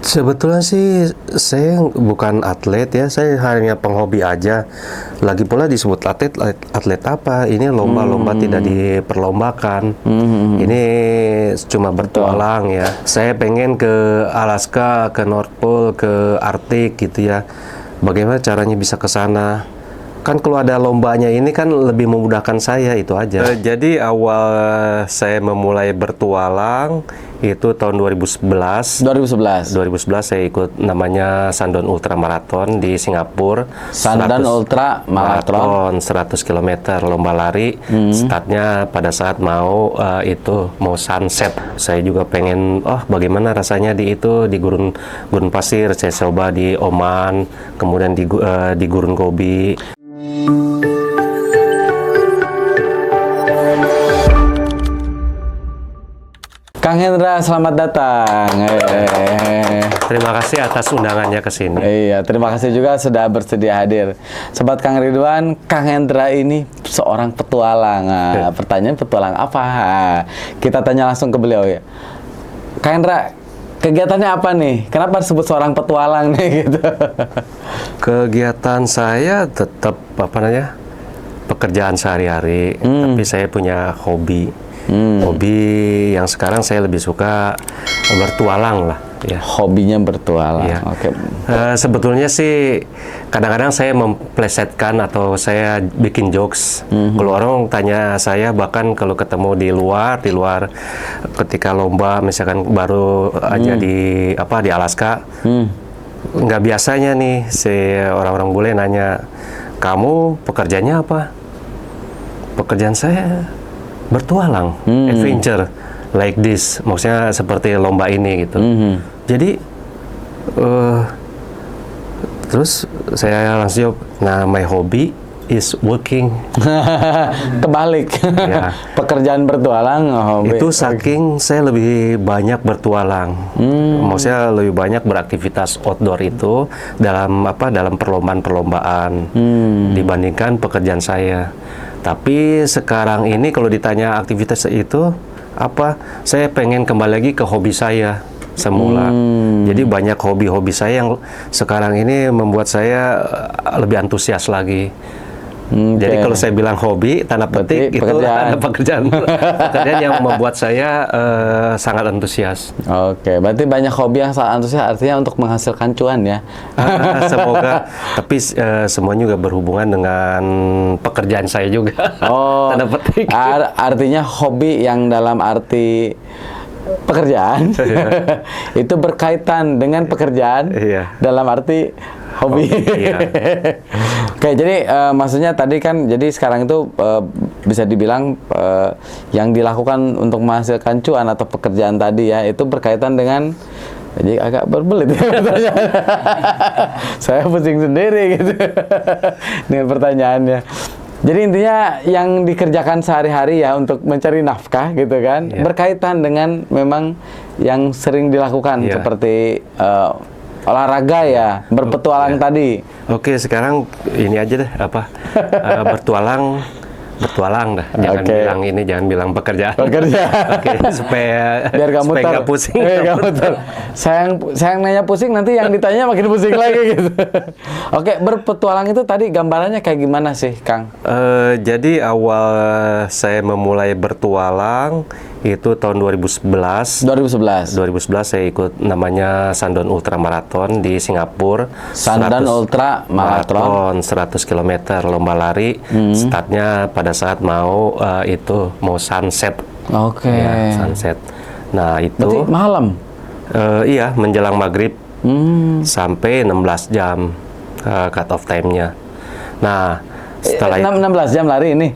Sebetulnya sih saya bukan atlet ya, saya hanya penghobi aja. Lagi pula disebut atlet, atlet apa? Ini lomba-lomba tidak diperlombakan. Ini cuma bertualang ya. Saya pengen ke Alaska, ke North Pole, ke Arktik gitu ya. Bagaimana caranya bisa ke sana? Kan kalau ada lombanya ini kan lebih memudahkan saya, itu aja. Jadi awal saya memulai bertualang itu tahun 2011. 2011 saya ikut namanya Shandong Ultra Marathon di Singapura. Shandong Ultra Marathon 100 km lomba lari. Startnya pada saat mau sunset. Saya juga pengen bagaimana rasanya di gurun pasir. Saya coba di Oman, kemudian di gurun Gobi. Kang Hendra, selamat datang. Terima kasih atas undangannya ke sini. Iya, terima kasih juga sudah bersedia hadir. Sobat Kang Ridwan, Kang Hendra ini seorang petualang. Pertanyaan petualang apa? Kita tanya langsung ke beliau ya. Kang Hendra, kegiatannya apa nih? Kenapa disebut seorang petualang nih gitu? Kegiatan saya tetap pekerjaan sehari-hari, tapi saya punya hobi. Hobi yang sekarang saya lebih suka bertualang lah ya. Hobinya bertualang. Ya. Oke. Sebetulnya sih kadang-kadang saya memplesetkan atau saya bikin jokes. Kalau orang tanya saya, bahkan kalau ketemu di luar ketika lomba misalkan baru aja di Alaska, nggak biasanya nih orang-orang bule nanya, kamu pekerjaannya apa? Pekerjaan saya bertualang, adventure like this, maksudnya seperti lomba ini gitu. Jadi terus saya langsung jawab, nah my hobby is working. Kebalik. Ya. Pekerjaan bertualang, hobi. Itu saking saya lebih banyak bertualang. Maksudnya lebih banyak beraktivitas outdoor itu dalam perlombaan-perlombaan dibandingkan pekerjaan saya. Tapi sekarang ini kalau ditanya aktivitas itu apa, saya pengen kembali lagi ke hobi saya semula. Jadi banyak hobi-hobi saya yang sekarang ini membuat saya lebih antusias lagi. Jadi kalau saya bilang hobi, tanda petik itu ada pekerjaan yang membuat saya sangat antusias. Oke, berarti banyak hobi yang sangat antusias, artinya untuk menghasilkan cuan ya. Semoga, tapi semuanya juga berhubungan dengan pekerjaan saya juga. Oh, tanda petik. Artinya hobi yang dalam arti pekerjaan itu berkaitan dengan pekerjaan dalam arti hobi. Oke, jadi maksudnya tadi kan, jadi sekarang itu bisa dibilang yang dilakukan untuk menghasilkan cuan atau pekerjaan tadi ya, itu berkaitan dengan, jadi agak berbelit ya. Saya pusing sendiri gitu dengan pertanyaannya. Jadi intinya yang dikerjakan sehari-hari ya untuk mencari nafkah gitu kan, berkaitan dengan memang yang sering dilakukan seperti olahraga ya, berpetualang tadi. Oke, sekarang ini aja deh bertualang dah. Jangan bilang pekerjaan. Oke, supaya nggak pusing. Sayang nanya pusing, nanti yang ditanya makin pusing lagi gitu. Oke, berpetualang itu tadi gambarannya kayak gimana sih, Kang? Jadi awal saya memulai bertualang itu tahun 2011 saya ikut namanya Shandong Ultra Marathon di Singapura. Shandong Ultra Marathon 100 km lomba lari. Startnya pada saat mau sunset. Oke. Ya, sunset. Nah, itu berarti malam. Iya, menjelang maghrib sampai 16 jam cut off time-nya. Nah, setelah 16 jam lari ini.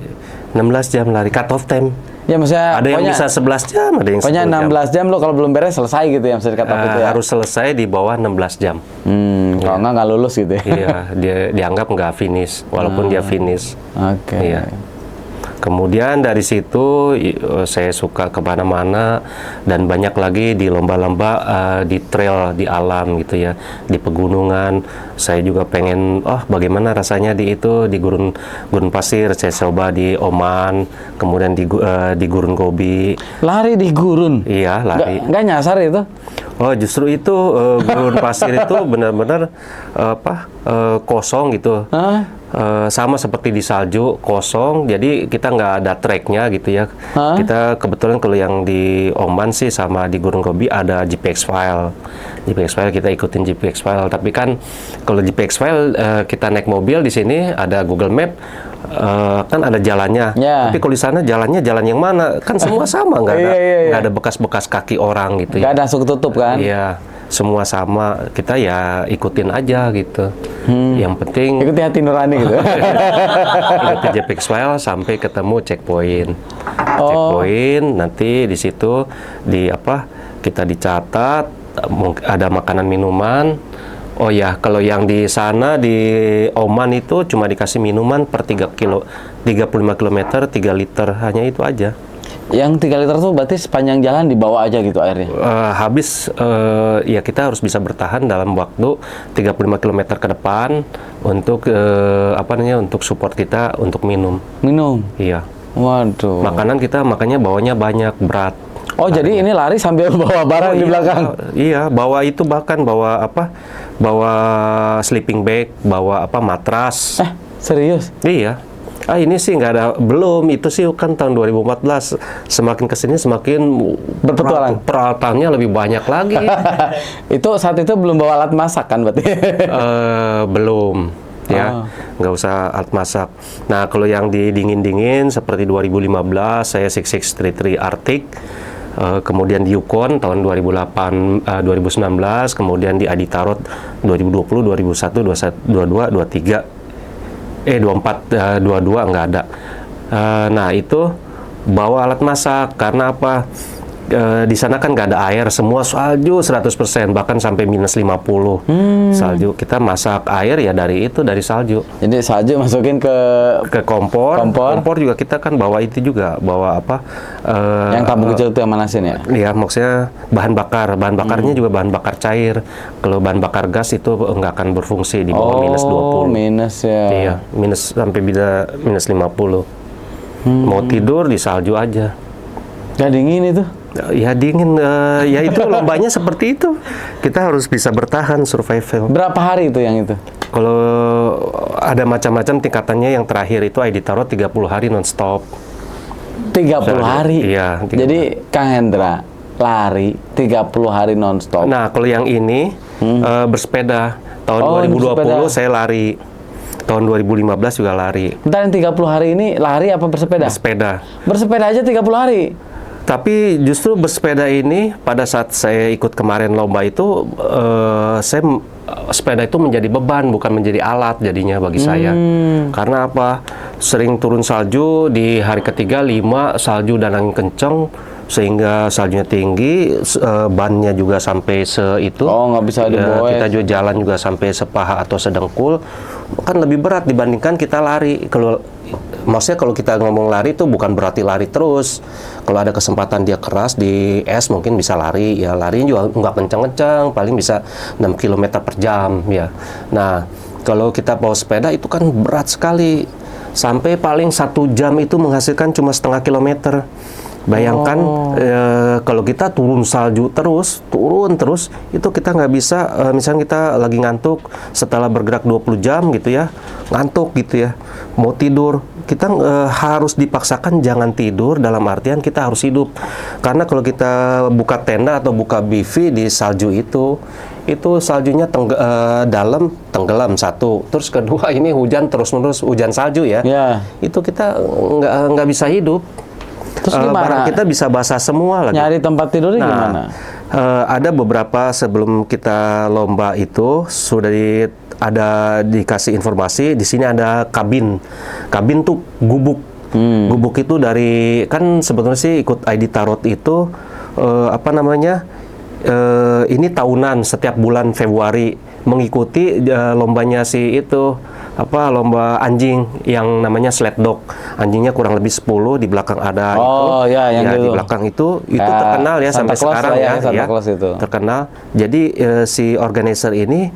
16 jam lari cut off time. Ya, maksudnya ada yang bisa 11 jam, ada yang 10 jam. 16 jam lo kalau belum beres selesai gitu ya, maksudnya kata itu ya. Harus selesai di bawah 16 jam. Kalau nggak lulus gitu ya. Iya, dia dianggap nggak finish walaupun dia finish. Oke. Iya. Kemudian dari situ saya suka kemana-mana dan banyak lagi di lomba-lomba di trail di alam gitu ya, di pegunungan. Saya juga pengen, bagaimana rasanya di gurun pasir. Saya coba di Oman, kemudian di Gurun Gobi. Lari di gurun? Iya, lari. Nggak nyasar itu? Oh, justru itu gurun pasir itu benar-benar kosong gitu. Sama seperti di salju, kosong, jadi kita nggak ada treknya gitu ya. Kita kebetulan kalau yang di Oman sih sama di Gurun Gobi ada GPX file. GPX file kita ikutin GPX file, tapi kan kalau GPX file kita naik mobil di sini ada Google Map, kan ada jalannya. Tapi kalau di sana jalannya jalan yang mana? Kan semua sama, nggak ada bekas-bekas kaki orang gitu ya. Nggak ada langsung tutup kan? Iya. Semua sama, kita ya ikutin aja gitu. Yang penting ikuti hati nurani gitu. ikuti JPEG file sampai ketemu checkpoint. Checkpoint nanti di situ kita dicatat, ada makanan minuman. Oh ya, kalau yang di sana di Oman itu cuma dikasih minuman per 35 km 3 liter, hanya itu aja. Yang 3 liter tuh berarti sepanjang jalan dibawa aja gitu airnya? Habis, ya kita harus bisa bertahan dalam waktu 35 km ke depan untuk untuk support kita untuk minum. Minum? Iya. Waduh. Makanan kita makanya bawanya banyak, berat. Oh, jadi ini lari sambil bawa barang di belakang? Iya, bawa itu bahkan bawa sleeping bag, bawa matras. Serius? Iya. Ini sih nggak ada, belum, itu sih kan tahun 2014. Semakin kesini semakin berpetualang. Peralatannya lebih banyak lagi. Saat itu belum bawa alat masak kan berarti? Belum, ya. Nggak usah alat masak. Nah, kalau yang di dingin-dingin seperti 2015 saya 6633 Arctic. Kemudian di Yukon tahun 2019, kemudian di Aditarot 2020, 2021, 2022, 2023. 24, 22 nggak ada. Nah, itu bawa alat masak, karena apa? Di sana kan nggak ada air, semua salju 100%, bahkan sampai minus 50 salju. Kita masak air ya dari salju. Jadi salju masukin ke kompor. Kompor juga kita kan bawa itu juga, bawa yang tabung kecil itu yang manasin ya? Iya, maksudnya bahan bakarnya juga bahan bakar cair. Kalau bahan bakar gas itu nggak akan berfungsi di bawah minus 20. Minus ya? Iya, sampai bisa minus 50. Mau tidur di salju aja. Nggak dingin itu? Ya dingin, ya itu lombanya seperti itu. Kita harus bisa bertahan, survival. Berapa hari itu yang itu? Kalau ada macam-macam tingkatannya, yang terakhir itu Aditarot 30 hari non-stop. 30 hari? Iya. Jadi Kang Hendra lari 30 hari non-stop? Nah, kalau yang ini bersepeda. Tahun 2020 bersepeda. Saya lari. Tahun 2015 juga lari. Bentar, yang 30 hari ini lari apa bersepeda? Bersepeda. Bersepeda aja 30 hari? Tapi justru bersepeda ini, pada saat saya ikut kemarin lomba itu, sepeda itu menjadi beban, bukan menjadi alat jadinya bagi saya. Karena apa? Sering turun salju, di hari ketiga, 5, salju dan angin kenceng, sehingga saljunya tinggi, bannya juga sampai itu. Oh, nggak bisa dibawa. Kita juga jalan juga sampai sepaha atau sedengkul. Kan lebih berat dibandingkan kita lari. Maksudnya kalau kita ngomong lari itu bukan berarti lari terus. Kalau ada kesempatan dia keras di es mungkin bisa lari, ya lari juga nggak kencang-kencang, paling bisa 6 km per jam ya. Nah, kalau kita bawa sepeda itu kan berat sekali, sampai paling 1 jam itu menghasilkan cuma setengah kilometer. Bayangkan kalau kita turun salju turun terus, itu kita nggak bisa, misalnya kita lagi ngantuk, setelah bergerak 20 jam gitu ya, ngantuk gitu ya, mau tidur, kita harus dipaksakan jangan tidur, dalam artian kita harus hidup. Karena kalau kita buka tenda atau buka BV di salju itu saljunya dalam, tenggelam, satu. Terus kedua, ini hujan terus-menerus, hujan salju ya. Itu kita nggak bisa hidup. Terus gimana? Barang kita bisa basah semua lagi. Nyari tempat tidurnya gimana? Ada beberapa sebelum kita lomba itu sudah ada dikasih informasi, di sini ada kabin. Kabin tuh gubuk. Gubuk itu dari, kan sebetulnya sih ikut Aditarot itu ini tahunan, setiap bulan Februari mengikuti lombanya si itu lomba anjing yang namanya sled dog. Anjingnya kurang lebih 10, di belakang ada yang di belakang itu terkenal ya Santa sampai Claus sekarang Santa Claus itu. Terkenal. Jadi si organizer ini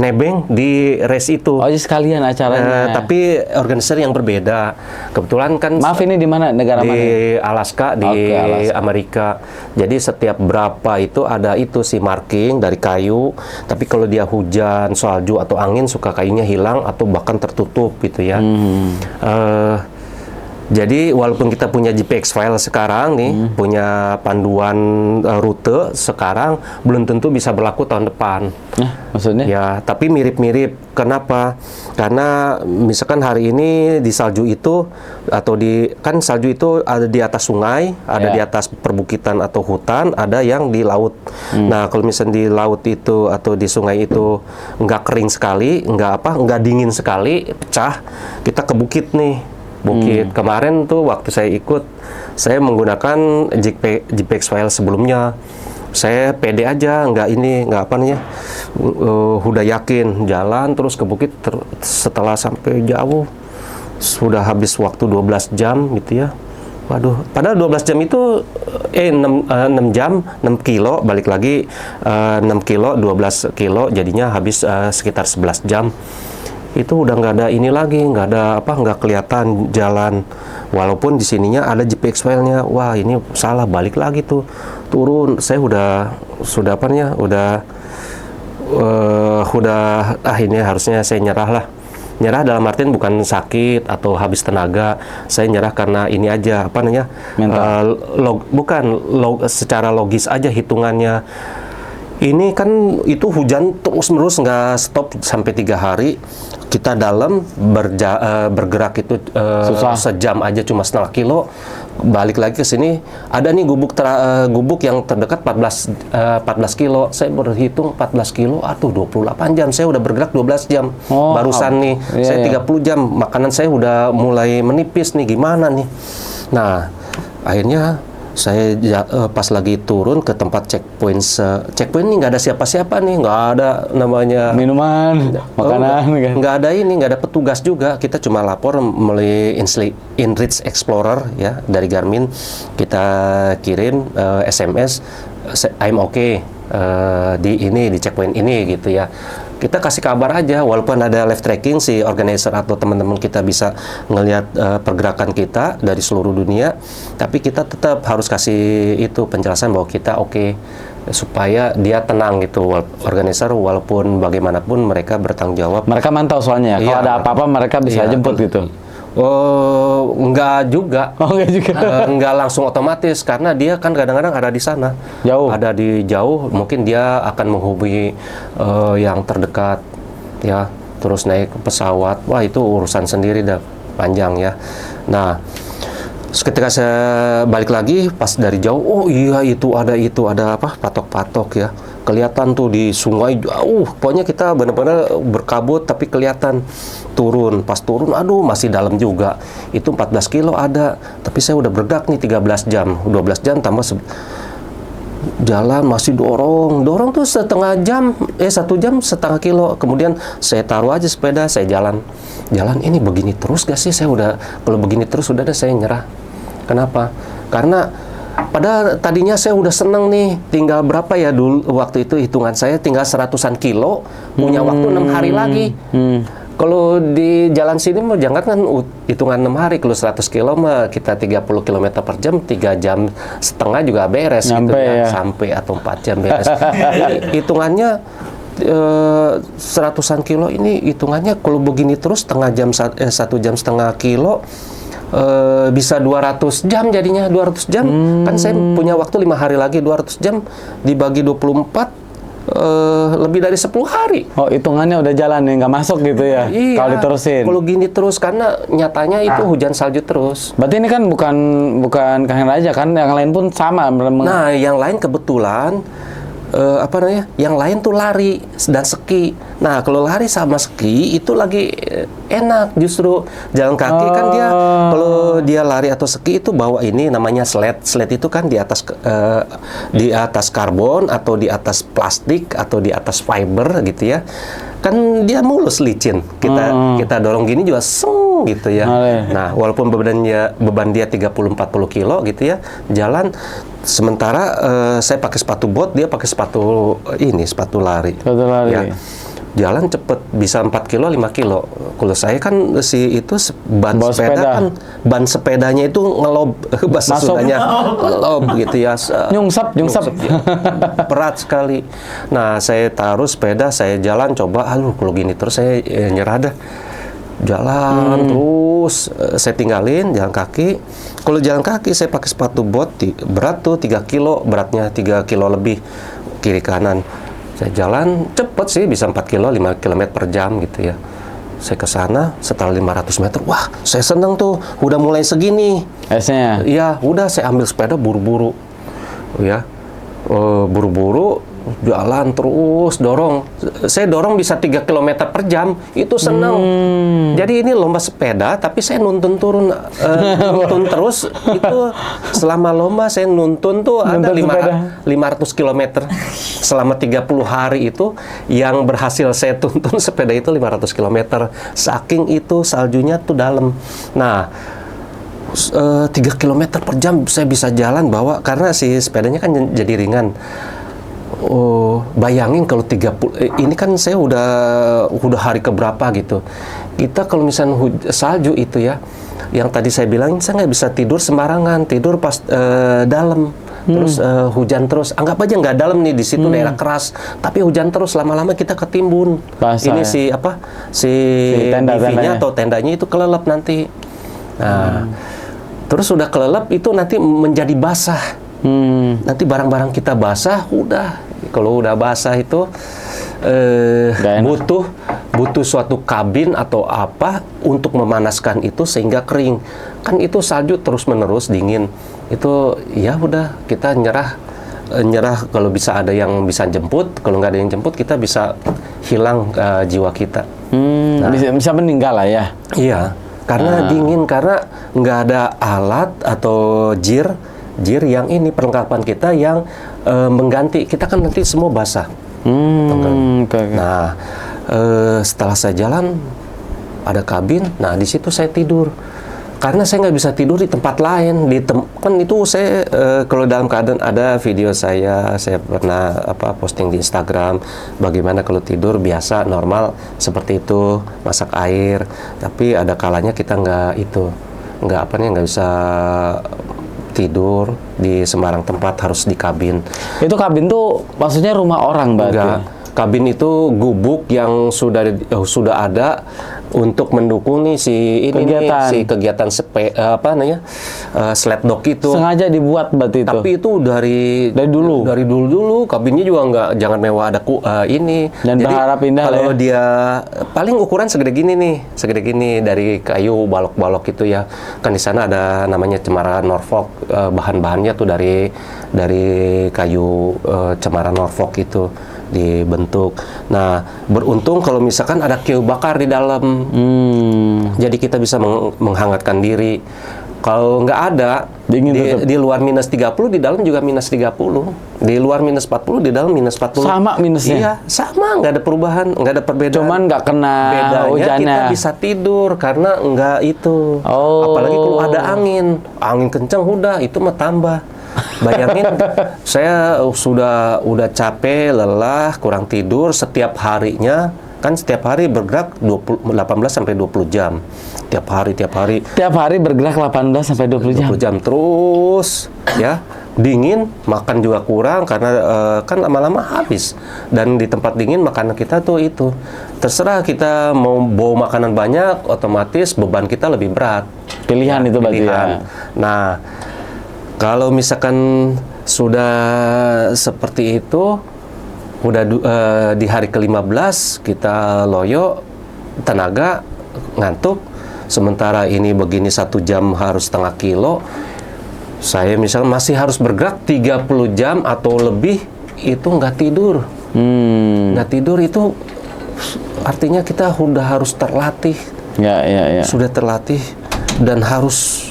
nebeng di race itu. Oh, jadi sekalian acaranya. Tapi organizer yang berbeda. Kebetulan kan ini di mana, negara di mana? Di Alaska, Alaska. Amerika. Jadi setiap berapa itu ada itu si marking dari kayu. Tapi kalau dia hujan, salju atau angin, suka kayunya hilang atau bahkan tertutup gitu ya. Jadi walaupun kita punya GPX file sekarang nih, punya panduan rute sekarang, belum tentu bisa berlaku tahun depan. Maksudnya? Ya, tapi mirip-mirip. Kenapa? Karena misalkan hari ini di salju itu kan salju itu ada di atas sungai, ada di atas perbukitan atau hutan, ada yang di laut. Nah, kalau misalnya di laut itu atau di sungai itu nggak kering sekali, nggak dingin sekali, pecah, kita ke bukit nih. Kemarin tuh waktu saya ikut, saya menggunakan GPX file sebelumnya. Saya pede aja, udah yakin jalan terus ke bukit setelah sampai jauh sudah habis waktu 12 jam gitu ya. Waduh, padahal 12 jam itu 6 jam 6 kilo balik lagi 6 kilo 12 kilo jadinya habis sekitar 11 jam. Itu udah nggak ada ini lagi, nggak kelihatan jalan. Walaupun di sininya ada GPX file-nya. Wah, ini salah, balik lagi tuh. Turun, saya ini harusnya saya nyerah lah. Nyerah dalam artian bukan sakit atau habis tenaga. Saya nyerah karena ini aja, secara logis aja hitungannya. Ini kan itu hujan terus-menerus nggak stop sampai 3 hari. Kita dalam bergerak itu sejam aja cuma setengah kilo. Balik lagi ke sini ada nih gubuk yang terdekat 14 kilo. Saya berhitung 14 kilo, 28 jam. Saya udah bergerak 12 jam. Barusan nih saya 30 jam. Makanan saya udah mulai menipis nih, gimana nih. Nah, akhirnya saya pas lagi turun ke tempat checkpoint ini nggak ada siapa-siapa nih, nggak ada namanya minuman, makanan, nggak ada petugas juga. Kita cuma lapor melalui InReach Explorer ya dari Garmin, kita kirim SMS I'm okay di checkpoint ini gitu ya. Kita kasih kabar aja, walaupun ada live tracking, si organizer atau teman-teman kita bisa ngelihat pergerakan kita dari seluruh dunia, tapi kita tetap harus kasih itu penjelasan bahwa kita oke, supaya dia tenang gitu. Organizer walaupun bagaimanapun mereka bertanggung jawab. Mereka mantau soalnya, kalau ada apa-apa mereka bisa jemput gitu. Enggak juga. Enggak langsung otomatis karena dia kan kadang-kadang ada di sana. Jauh. Ada di jauh, mungkin dia akan menghubungi yang terdekat ya, terus naik ke pesawat. Wah, itu urusan sendiri dah, panjang ya. Nah, ketika saya balik lagi pas dari jauh, oh iya itu ada patok-patok ya. Kelihatan tuh di sungai jauh. Pokoknya kita benar-benar berkabut tapi kelihatan. Pas turun, aduh masih dalam juga. Itu 14 kilo ada. Tapi saya udah bergerak nih 13 jam. 12 jam tambah jalan masih dorong tuh 1 jam setengah kilo. Kemudian saya taruh aja sepeda, saya jalan ini begini terus gak sih? Kalau begini terus udah deh saya nyerah. Kenapa? Karena padahal tadinya saya udah seneng nih, tinggal berapa ya dulu waktu itu hitungan saya tinggal 100-an kilo, punya waktu 6 hari lagi. Kalau di jalan sini mah jangan kan hitungan 6 hari, kalau 100 kilo mah kita 30 km per jam, 3 jam setengah juga beres. Nyampe, gitu ya. Sampai atau 4 jam beres. Jadi, hitungannya 100-an kilo ini hitungannya kalau begini terus 1 jam setengah kilo bisa 200 jam jadinya. 200 jam kan saya punya waktu 5 hari lagi, 200 jam dibagi 24 lebih dari 10 hari. Oh, hitungannya udah jalan ya, nggak masuk gitu ya? Iya, kalau diterusin. Kalau gini terus, karena nyatanya itu hujan salju terus. Berarti ini kan bukan Kang Raja kan, yang lain pun sama. Nah, yang lain kebetulan apa namanya? Yang lain tuh lari dan ski. Nah, kalau lari sama ski itu lagi enak justru. Jalan kaki kan dia kalau dia lari atau ski itu bawa ini namanya sled. Sled itu kan di atas karbon atau di atas plastik atau di atas fiber gitu ya. Kan dia mulus licin. Kita dorong gini juga seng gitu ya. Nah, walaupun beban dia 30-40 kilo gitu ya, jalan. Sementara saya pakai sepatu bot, dia pakai sepatu lari. Sepatu lari. Ya. Jalan cepet, bisa 4 kilo, 5 kilo. Kalau saya kan ban sepedanya itu ngelob, bahasa Sundanya ngelob gitu ya. Nyungsep. Ya. Berat sekali. Nah, saya taruh sepeda, saya jalan coba, kalau gini terus saya nyerah dah. Jalan terus, saya tinggalin jalan kaki. Kalau jalan kaki saya pakai sepatu bot, berat tuh 3 kilo, beratnya 3 kilo lebih kiri kanan. Saya jalan cepet sih, bisa 4 kilo, 5 km per jam gitu ya. Saya ke sana setelah 500 meter, wah saya seneng tuh, udah mulai segini. Esnya? Iya, udah saya ambil sepeda buru-buru. Ya, buru-buru. Jalan terus, dorong. Saya dorong bisa 3 km per jam, itu seneng. Jadi ini lomba sepeda, tapi saya nuntun terus. Itu selama lomba saya nuntun tuh ada 500 km. Selama 30 hari itu, yang berhasil saya tuntun sepeda itu 500 km. Saking itu saljunya tuh dalam. Nah, 3 km per jam saya bisa jalan bawa, karena si sepedanya kan jadi ringan. Oh, bayangin kalau 30, ini kan saya udah hari keberapa gitu. Kita kalau misalnya salju itu ya, yang tadi saya bilang, saya nggak bisa tidur sembarangan, tidur pas dalam, terus hujan terus. Anggap aja nggak dalam nih, di situ daerah keras, tapi hujan terus, lama-lama kita ketimbun. Basah, ini ya? si DV-nya atau tendanya itu kelelep nanti. Nah, terus udah kelelep itu nanti menjadi basah. Nanti barang-barang kita basah, udah. Kalau udah basah itu butuh suatu kabin atau apa untuk memanaskan itu sehingga kering. Kan itu salju terus-menerus dingin. Itu ya udah, kita nyerah kalau bisa ada yang bisa jemput. Kalau nggak ada yang jemput, kita bisa hilang jiwa kita. Nah, bisa meninggal lah ya. Iya, karena dingin, karena nggak ada alat atau jir yang ini perlengkapan kita yang mengganti. Kita kan nanti semua basah. Okay. Nah, setelah saya jalan ada kabin. Nah, di situ saya tidur. Karena saya nggak bisa tidur di tempat lain. Kan itu saya kalau dalam keadaan, ada video saya pernah posting di Instagram. Bagaimana kalau tidur biasa normal seperti itu, masak air. Tapi ada kalanya kita nggak bisa tidur di sembarang tempat, harus di kabin. Itu kabin tuh maksudnya rumah orang berarti? Enggak. Kabin itu gubuk yang sudah ada untuk mendukung nih kegiatan sled dog itu. Sengaja dibuat berarti itu. Tapi itu dari dulu kabinnya juga jangan mewah, ada ini. Dan jadi, berharap indah kalau ya. Dia paling ukuran segede gini dari kayu balok-balok itu ya. Kan di sana ada namanya cemara Norfolk, bahan-bahannya tuh dari kayu cemara Norfolk itu dibentuk. Nah, beruntung kalau misalkan ada kayu bakar di dalam, jadi kita bisa menghangatkan diri. Kalau nggak ada, di luar minus 30, di dalam juga minus 30. Di luar minus 40, di dalam minus 40. Sama minusnya? Iya, sama, nggak ada perubahan, nggak ada perbedaan. Cuman nggak kena hujannya. Kita bisa tidur karena nggak itu. Apalagi kalau ada angin kencang, udah itu mah tambah. Bayangin, saya udah capek, lelah, kurang tidur setiap harinya. Kan setiap hari bergerak 18 sampai 20 jam. Tiap hari. Tiap hari bergerak 18 sampai 20 jam. 20 jam terus, ya. Dingin, makan juga kurang karena kan lama-lama habis. Dan di tempat dingin makanan kita tuh itu. Terserah kita mau bawa makanan banyak, otomatis beban kita lebih berat. Pilihan itu berarti ya. Nah, kalau misalkan sudah seperti itu, udah di hari ke-15 kita loyo, tenaga, ngantuk. Sementara ini begini 1 jam harus setengah kilo. Saya misalnya masih harus bergerak 30 jam atau lebih itu nggak tidur. Nggak tidur itu artinya kita udah harus terlatih. Ya. Sudah terlatih dan harus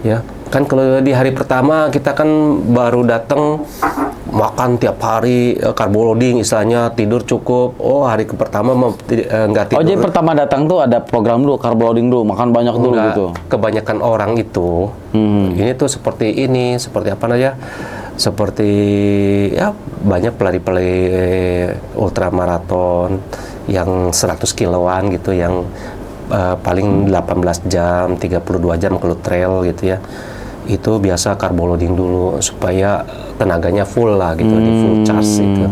ya. Kan kalau di hari pertama kita kan baru datang makan tiap hari, carbo loading istilahnya, tidur cukup. Oh, hari pertama nggak tidur. Oh, jadi pertama datang tuh ada program dulu, carbo loading dulu, makan banyak dulu gitu. Kebanyakan orang itu ini tuh seperti ini, seperti apa namanya? Seperti ya banyak pelari-pelari ultramaraton yang 100 kiloan gitu, yang paling 18 jam, 32 jam kalau trail gitu ya. Itu biasa carbo loading dulu supaya tenaganya full lah gitu, di full charge itu.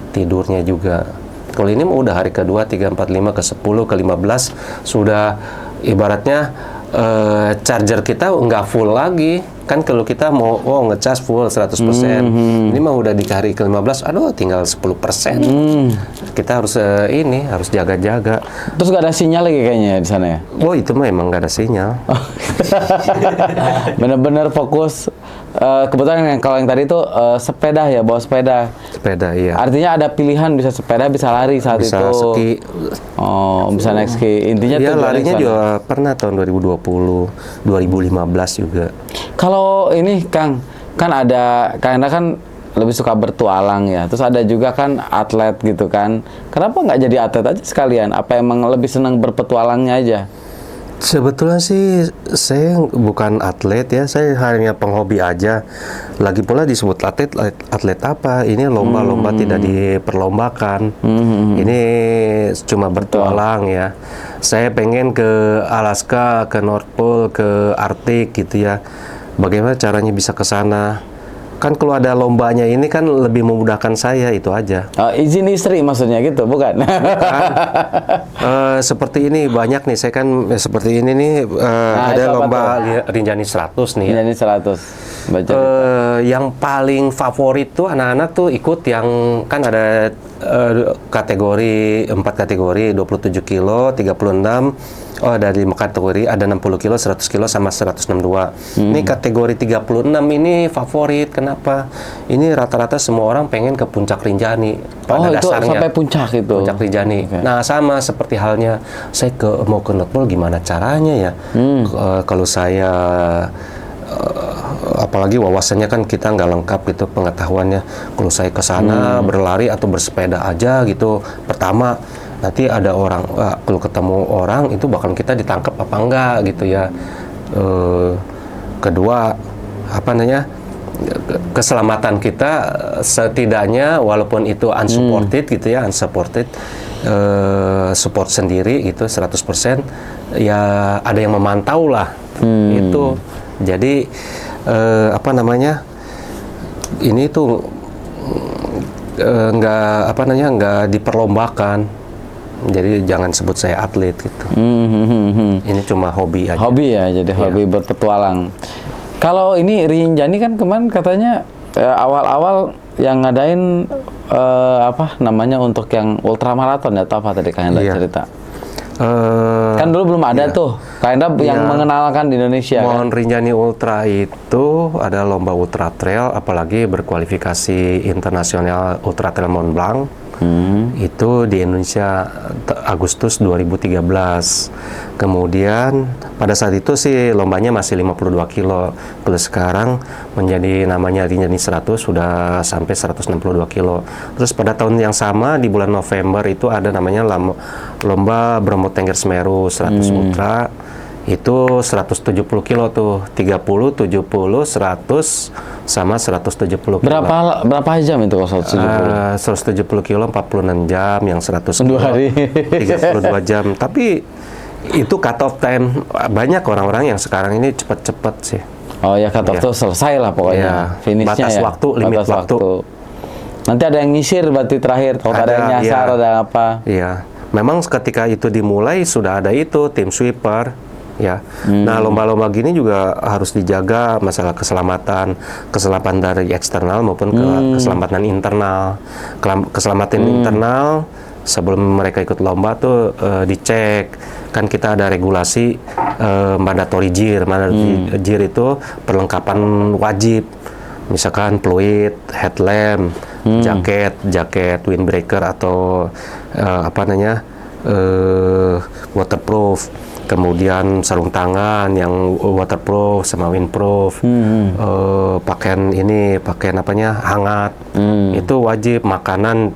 Tidurnya juga. Kalau ini udah hari kedua, 3, 4, 5, ke 10, ke 15 sudah ibaratnya charger kita nggak full lagi. Kan kalau kita mau ngecas full 100%, ini mah udah di hari ke-15, aduh tinggal 10%. Kita harus harus jaga-jaga. Terus nggak ada sinyal lagi kayaknya di sana ya? Oh, itu mah emang nggak ada sinyal. Bener-bener fokus. Kebetulan kalau yang tadi itu sepeda ya, bawa sepeda. Sepeda, iya. Artinya ada pilihan, bisa sepeda, bisa lari saat bisa itu. Bisa ski. Oh, bisa naik ski. Intinya ya, tuh larinya juga pernah tahun 2020, 2015 juga. Kalau ini Kang, kan ada, karena kan lebih suka bertualang ya. Terus ada juga kan atlet gitu kan. Kenapa nggak jadi atlet aja sekalian? Apa emang lebih senang berpetualangnya aja? Sebetulnya sih saya bukan atlet ya, saya hanya penghobi aja. Lagi pula disebut atlet apa? Ini lomba-lomba tidak diperlombakan. Ini cuma bertualang ya. Saya pengen ke Alaska, ke North Pole, ke Arctic gitu ya. Bagaimana caranya bisa ke sana? Kan kalau ada lombanya ini kan lebih memudahkan saya, itu aja. Izin istri maksudnya gitu, bukan? Seperti ini banyak nih, saya kan seperti ini nih, ada lomba Rinjani 100 nih. Rinjani 100. Baca yang paling favorit tuh anak-anak tuh ikut yang kan ada kategori 4 kategori, 27 kilo, 36. Oh, dari 5 kategori, ada 60 kilo, 100 kilo, sama 162. Ini kategori 36 ini favorit. Kenapa? Ini rata-rata semua orang pengen ke Puncak Rinjani. Pada dasarnya. Sampai puncak itu? Puncak Rinjani. Okay. Nah, sama seperti halnya, saya mau ke North Pole, gimana caranya ya? Kalau saya, apalagi wawasannya kan kita nggak lengkap gitu pengetahuannya. Kalau saya ke sana berlari atau bersepeda aja gitu, pertama, nanti ada orang, kalau ketemu orang itu bakal kita ditangkap apa enggak gitu ya. Kedua, apa namanya, keselamatan kita setidaknya walaupun itu unsupported gitu ya, unsupported, support sendiri gitu 100%, ya ada yang memantau lah. Itu jadi apa namanya, ini tuh nggak diperlombakan. Jadi jangan sebut saya atlet gitu. Ini cuma hobi aja. Hobi ya, jadi hobi berpetualang. Kalau ini Rinjani kan kemarin katanya awal-awal yang ngadain apa namanya untuk yang ultramaraton ya, atau apa tadi kalian cerita? Kan dulu belum ada tuh, kalian yang mengenalkan di Indonesia. Mount Rinjani Ultra itu ada lomba ultra trail, apalagi berkualifikasi internasional Ultra Trail Mont Blanc. Itu di Indonesia Agustus 2013. Kemudian pada saat itu sih lombanya masih 52 kilo. Kalau sekarang menjadi namanya Rinjani 100 sudah sampai 162 kilo. Terus pada tahun yang sama di bulan November itu ada namanya lomba Bromo Tengger Semeru 100 Ultra. Itu 170 kilo tuh, 30, 70, 100 sama 170 kilo. Berapa jam itu kalau 170? 170 kilo 46 jam, yang 100 kilo 2 hari 32 jam. Tapi itu cut off time. Banyak orang-orang yang sekarang ini cepet-cepet sih. Oh ya, cut off tuh selesai lah pokoknya. Finishnya batas ya. waktu, limit waktu. Nanti ada yang nyisir berarti terakhir, kalau ada yang nyasar, ada apa. Iya. Memang ketika itu dimulai sudah ada itu tim sweeper. Ya, nah lomba-lomba gini juga harus dijaga masalah keselamatan dari eksternal maupun keselamatan internal. Keselamatan internal sebelum mereka ikut lomba tuh dicek. Kan kita ada regulasi mandatory gear. Mandatory gear itu perlengkapan wajib. Misalkan fluid, headlamp, jaket windbreaker atau waterproof. Kemudian sarung tangan yang waterproof sama windproof. Pakaian hangat. Itu wajib. Makanan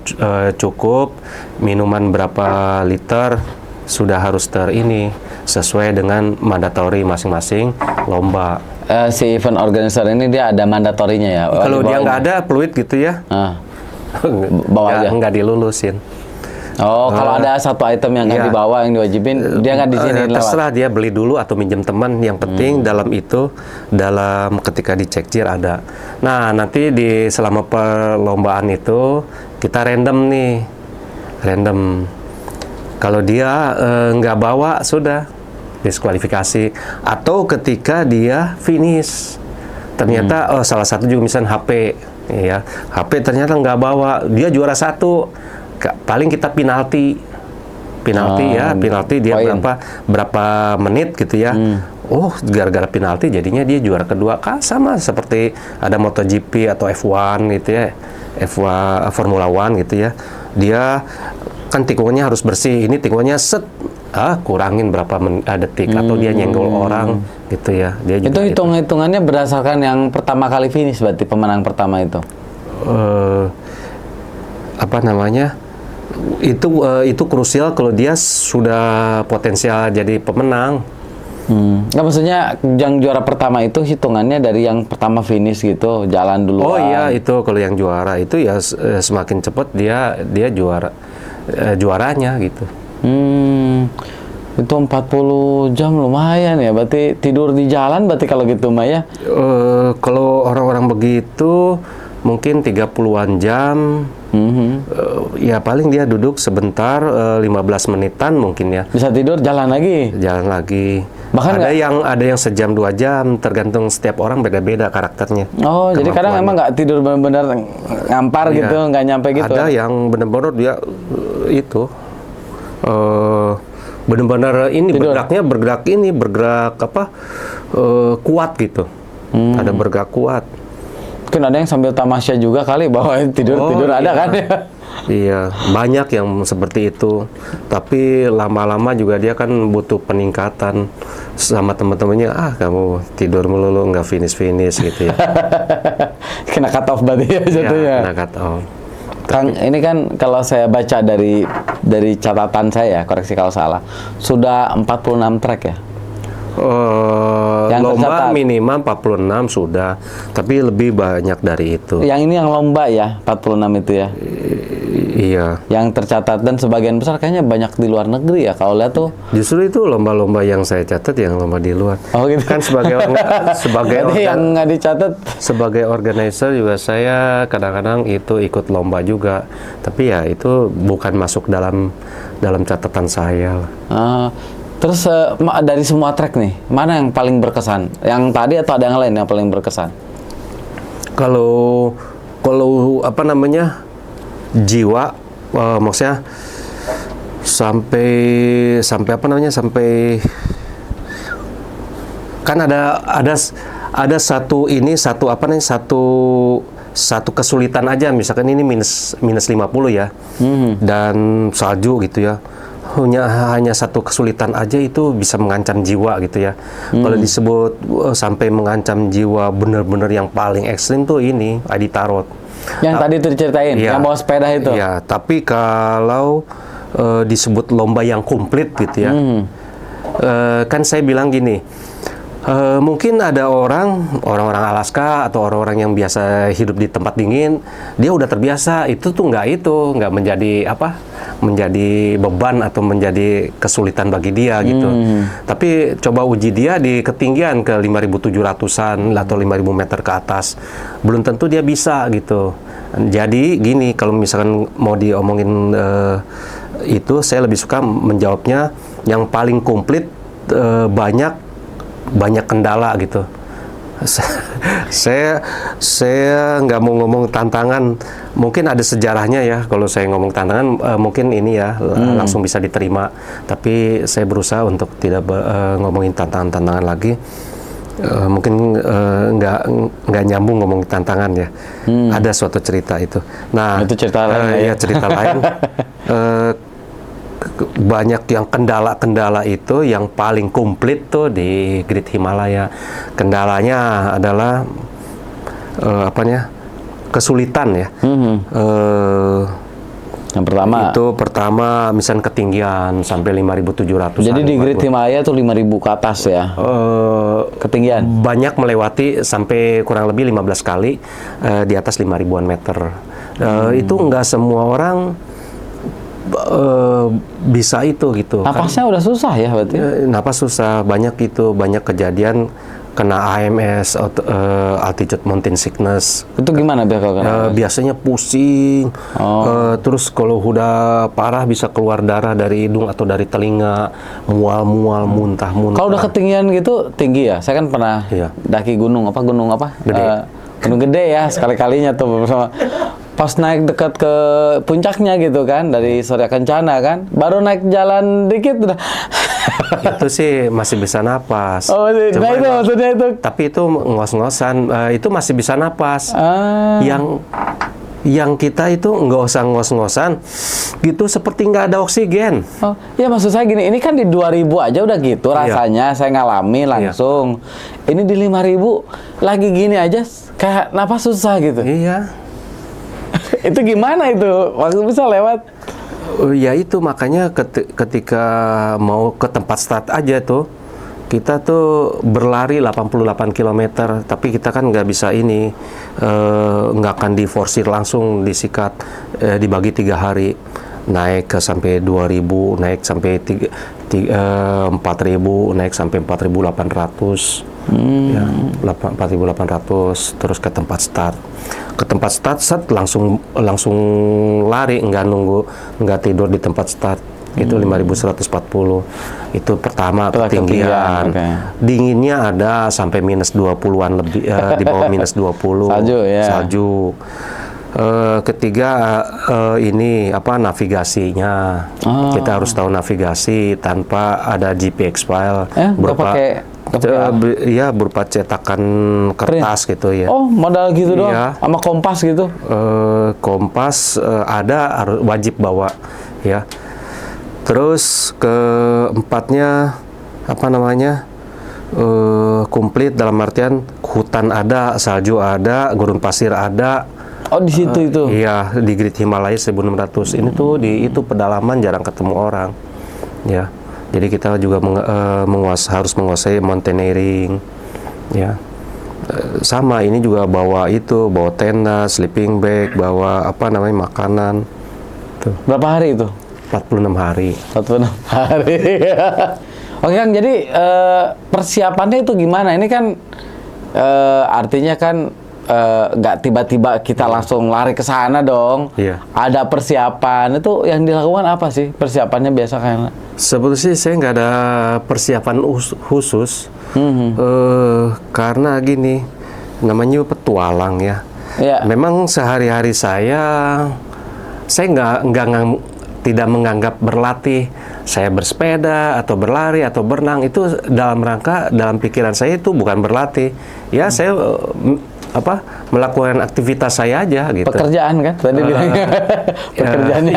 cukup, minuman berapa liter sudah harus sesuai dengan mandatori masing-masing lomba. Si event organizer ini dia ada mandatorinya ya? Kalau dia nggak ada fluid gitu ya, bawa aja. Nggak dilulusin. Oh, kalau ada satu item yang nggak dibawa, yang diwajibin, dia nggak di sini lewat. Terserah dia beli dulu atau minjem teman. Yang penting dalam ketika dicek JIR ada. Nah, nanti selama perlombaan itu kita random. Kalau dia nggak bawa sudah diskualifikasi. Atau ketika dia finish, ternyata salah satu juga misalnya HP, ya HP ternyata nggak bawa, dia juara 1. Paling kita penalti dia berapa menit gitu ya. Gara-gara penalti jadinya dia juara kedua. Sama seperti ada MotoGP atau F1 gitu ya, F1 Formula One gitu ya. Dia kan tikungannya harus bersih, ini tikungannya kurangin berapa detik atau dia nyenggol orang gitu ya. Dia itu hitungannya berdasarkan yang pertama kali finish, berarti pemenang pertama itu. Itu krusial kalau dia sudah potensial jadi pemenang. Nggak, maksudnya yang juara pertama itu hitungannya dari yang pertama finish gitu, jalan duluan. Oh iya, itu kalau yang juara itu ya semakin cepat dia juaranya gitu. Itu 40 jam lumayan ya, berarti tidur di jalan berarti kalau gitu Maya? Kalau orang-orang begitu mungkin 30-an jam. Ya paling dia duduk sebentar, 15 menitan mungkin ya. Bisa tidur, jalan lagi. Bahkan ada yang sejam 2 jam, tergantung setiap orang beda-beda karakternya. Oh, jadi kadang emang nggak tidur benar-benar ngampar gitu, nggak nyampe gitu. Ada yang benar-benar dia benar-benar bergerak kuat gitu. Ada bergerak kuat. Mungkin ada yang sambil tamasya juga kali, bahwa tidur ada kan ya? Iya, banyak yang seperti itu. Tapi lama-lama juga dia kan butuh peningkatan sama teman-temannya. Kamu tidur melulu, nggak finish gitu ya. Kena cut off berarti ya jatuhnya. Kena cut off. Kang, ini kan kalau saya baca dari catatan saya, koreksi kalau salah, sudah 46 track ya? Lomba minimal 46 sudah, tapi lebih banyak dari itu. Yang ini yang lomba ya, 46 itu ya? Iya. Yang tercatat, dan sebagian besar kayaknya banyak di luar negeri ya, kalau lihat tuh. Justru itu lomba-lomba yang saya catat yang lomba di luar. Oh gitu. Kan yang nggak dicatat. Sebagai organizer juga saya kadang-kadang itu ikut lomba juga, tapi ya itu bukan masuk dalam catatan saya. Terus dari semua track nih, mana yang paling berkesan? Yang tadi atau ada yang lain yang paling berkesan? Kalau jiwa, maksudnya sampai kan ada satu kesulitan aja, misalkan ini minus 50 ya, dan salju gitu ya. Hanya satu kesulitan aja itu bisa mengancam jiwa gitu ya. Kalau disebut sampai mengancam jiwa benar-benar yang paling ekstrim tuh ini Adi Tarot. Yang tadi itu diceritain, yang bawa sepeda itu. Iya, tapi kalau disebut lomba yang komplit gitu ya, kan saya bilang gini, mungkin ada orang-orang Alaska atau orang-orang yang biasa hidup di tempat dingin, dia udah terbiasa, itu nggak menjadi beban atau menjadi kesulitan bagi dia gitu. Tapi coba uji dia di ketinggian ke 5.700-an atau 5.000 meter ke atas, belum tentu dia bisa gitu. Jadi gini, kalau misalkan mau diomongin itu, saya lebih suka menjawabnya yang paling komplit, banyak kendala gitu. Saya nggak mau ngomong tantangan, mungkin ada sejarahnya ya. Kalau saya ngomong tantangan, mungkin ini ya langsung bisa diterima. Tapi saya berusaha untuk tidak ngomongin tantangan-tantangan lagi. mungkin nggak nyambung ngomong tantangan ya. Ada suatu cerita itu. Nah, itu cerita lain ya cerita lain. Banyak yang kendala-kendala itu yang paling komplit tuh di Great Himalaya. Kendalanya adalah kesulitan ya. Yang pertama itu misalnya ketinggian sampai 5.700. Jadi di Great Himalaya tuh 5.000 ke atas ya. Ketinggian banyak melewati sampai kurang lebih 15 kali di atas 5.000-an meter. Itu nggak semua orang bisa itu gitu. Napasnya udah susah ya berarti. Napas susah, banyak kejadian kena AMS, altitude mountain sickness. Itu gimana biasanya pusing, terus kalau udah parah bisa keluar darah dari hidung atau dari telinga, mual-mual, muntah-muntah. Kalau udah ketinggian gitu tinggi ya, saya kan pernah daki gunung apa? Gede. Gunung Gede ya, sekali-kalinya tuh bersama. Pas naik dekat ke puncaknya gitu kan, dari Surya Kencana kan, baru naik jalan dikit udah. Itu sih masih bisa napas. Oh, nah itu maksudnya itu. Tapi itu ngos-ngosan, itu masih bisa napas. Yang kita itu nggak usah ngos-ngosan, gitu seperti nggak ada oksigen. Oh, ya maksud saya gini, ini kan di 2.000 aja udah gitu rasanya, saya ngalami langsung. Ini di 5.000 lagi gini aja, kayak napas susah gitu. Iya. Itu gimana itu? Waktu bisa lewat? Ya itu makanya ketika mau ke tempat start aja tuh, kita tuh berlari 88 km, tapi kita kan nggak bisa nggak akan diforsir langsung disikat, dibagi 3 hari. Naik ke sampai 2.000, naik sampai 4.000, naik sampai 4.800. Ya, 4.800, terus ke tempat start. Ke tempat start langsung lari, nggak tidur di tempat start. Itu 5.140. Itu pertama ketinggian. Dinginnya ada sampai minus 20-an lebih, di bawah minus 20. Salju. Ketiga navigasinya. Kita harus tahu navigasi tanpa ada GPX file berupa cetakan kertas gitu ya. Oh, modal gitu doang. Sama kompas gitu. Kompas harus wajib bawa ya. Terus keempatnya komplit dalam artian hutan ada, salju ada, gurun pasir ada. Oh, di situ itu. Iya, di Great Himalaya 1.600. Ini tuh itu pedalaman jarang ketemu orang. Ya. Jadi kita juga harus menguasai mountaineering. Ya. Sama ini juga bawa tenda, sleeping bag, bawa makanan. Tuh. Berapa hari itu? 46 hari. 46 hari. Oke Kang, jadi persiapannya itu gimana? Ini kan artinya kan nggak tiba-tiba kita langsung lari ke sana dong. Iya. Ada persiapan. Itu yang dilakukan apa sih persiapannya biasa kan? Sebetulnya saya nggak ada persiapan khusus. Karena gini, namanya petualang ya. Memang sehari-hari saya tidak menganggap berlatih. Saya bersepeda atau berlari atau berenang itu dalam pikiran saya itu bukan berlatih. Ya saya melakukan aktivitas saya aja gitu. Pekerjaan kan tadi bilangnya. Pekerjaannya.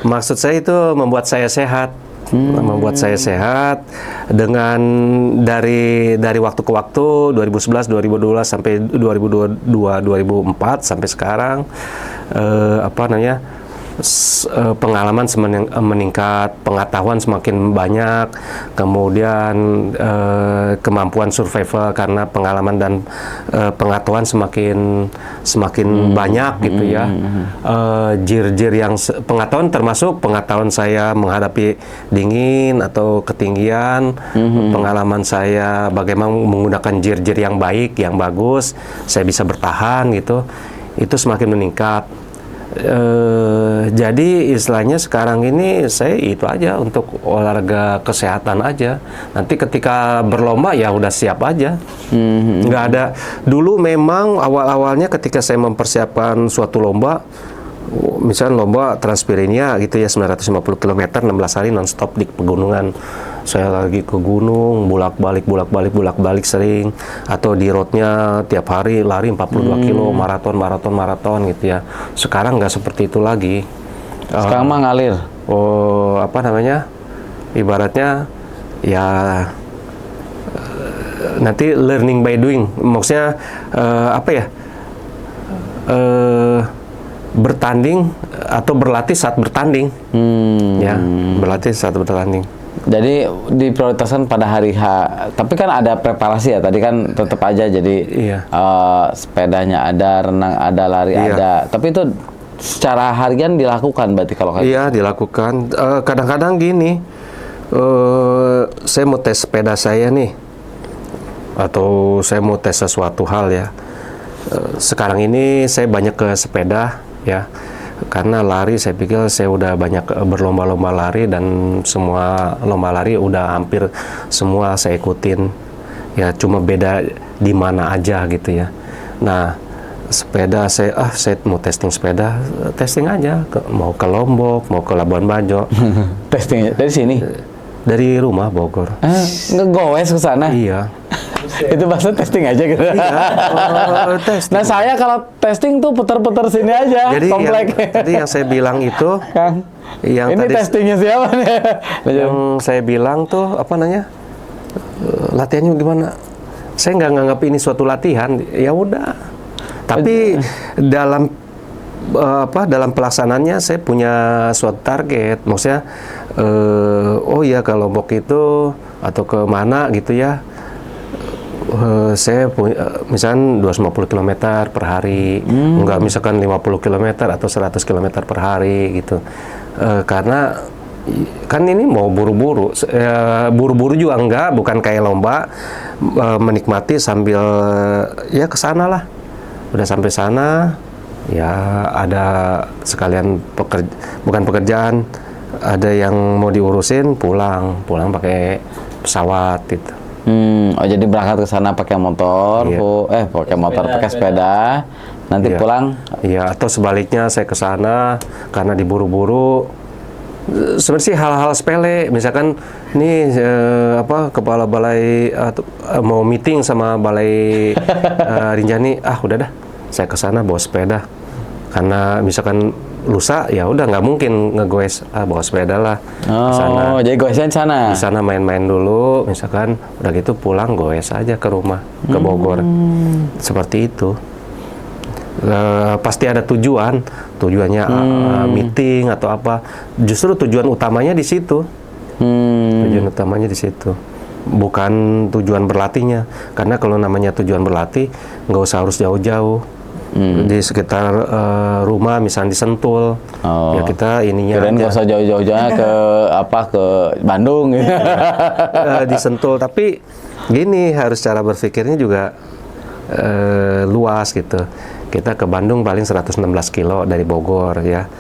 Maksud saya itu membuat saya sehat. Membuat saya sehat dengan dari waktu ke waktu 2011, 2012 sampai 2022, 2004 sampai sekarang pengalaman meningkat, pengetahuan semakin banyak, kemudian kemampuan survival karena pengalaman dan pengetahuan semakin banyak gitu ya. Jir-jir yang pengetahuan termasuk pengetahuan saya menghadapi dingin atau ketinggian, pengalaman saya bagaimana menggunakan jir-jir yang baik, yang bagus, saya bisa bertahan gitu. Itu semakin meningkat. Jadi istilahnya sekarang ini saya itu aja untuk olahraga kesehatan aja. Nanti ketika berlomba ya udah siap aja. Nggak ada. Dulu memang awal-awalnya ketika saya mempersiapkan suatu lomba, misalnya lomba Transpyrenean gitu ya 950 km 16 hari nonstop di pegunungan. saya lagi ke gunung, bolak-balik sering, atau di roadnya tiap hari lari 42 kilo, maraton gitu ya. Sekarang nggak seperti itu lagi. Sekarang mah ngalir. Apa namanya? Ibaratnya ya nanti learning by doing. Maksudnya apa ya? Bertanding atau berlatih saat bertanding, ya berlatih saat bertanding. Jadi diprioritaskan pada hari H. Tapi kan ada preparasi ya. Tadi kan tetap aja. Jadi sepedanya ada, renang ada, lari ada. Tapi itu secara harian dilakukan berarti kalau kayak. Iya dilakukan. Kadang-kadang gini, saya mau tes sepeda saya nih, atau saya mau tes sesuatu hal ya. Sekarang ini saya banyak ke sepeda ya, karena lari saya pikir saya udah banyak berlomba-lomba lari dan semua lomba lari udah hampir semua saya ikutin ya, cuma beda di mana aja gitu ya. Nah sepeda saya mau testing aja, mau ke Lombok, mau ke Labuan Bajo. Testing dari sini? Dari rumah Bogor. Ngegowes ke sana? Iya. Itu maksud testing aja gitu. Iya, testing. Nah saya kalau testing tuh putar-putar sini aja, jadi komplek. Tadi yang saya bilang itu, Kang, yang ini tadi testingnya siapa nih? Yang saya bilang tuh apa namanya? Latihannya gimana? Saya nggak nganggap ini suatu latihan, ya udah. Tapi dalam dalam pelaksanaannya saya punya suatu target, maksudnya oh ya ke Lombok itu atau ke mana gitu ya. Saya punya misalkan 250 km per hari, enggak misalkan 50 km atau 100 km per hari gitu. Karena kan ini mau buru-buru, buru-buru juga enggak, bukan kayak lomba, menikmati sambil ya kesana lah. Udah sampai sana, ya ada sekalian bukan pekerjaan, ada yang mau diurusin, pulang pakai pesawat gitu. Oh jadi berangkat ke sana pakai motor, pakai sepeda, nanti pulang. Iya, atau sebaliknya saya ke sana karena diburu-buru. Sebenarnya sih hal-hal sepele, misalkan nih kepala balai mau meeting sama balai Rinjani, udah dah, saya ke sana bawa sepeda. Karena misalkan lusa ya udah nggak mungkin ngegoes, bawa sepeda lah ke sana. Oh, jadi goesnya di sana. Di sana main-main dulu, misalkan udah gitu pulang goes aja ke rumah, ke Bogor. Seperti itu. Pasti ada tujuannya meeting atau apa. Justru tujuan utamanya di situ. Tujuan utamanya di situ. Bukan tujuan berlatihnya. Karena kalau namanya tujuan berlatih nggak usah harus jauh-jauh. Di sekitar rumah, misalnya di Sentul, ya kita ininya kirain nggak usah jauh-jauhnya ke Bandung gitu. Di Sentul, tapi gini harus cara berpikirnya juga luas gitu. Kita ke Bandung paling 116 kilo dari Bogor ya.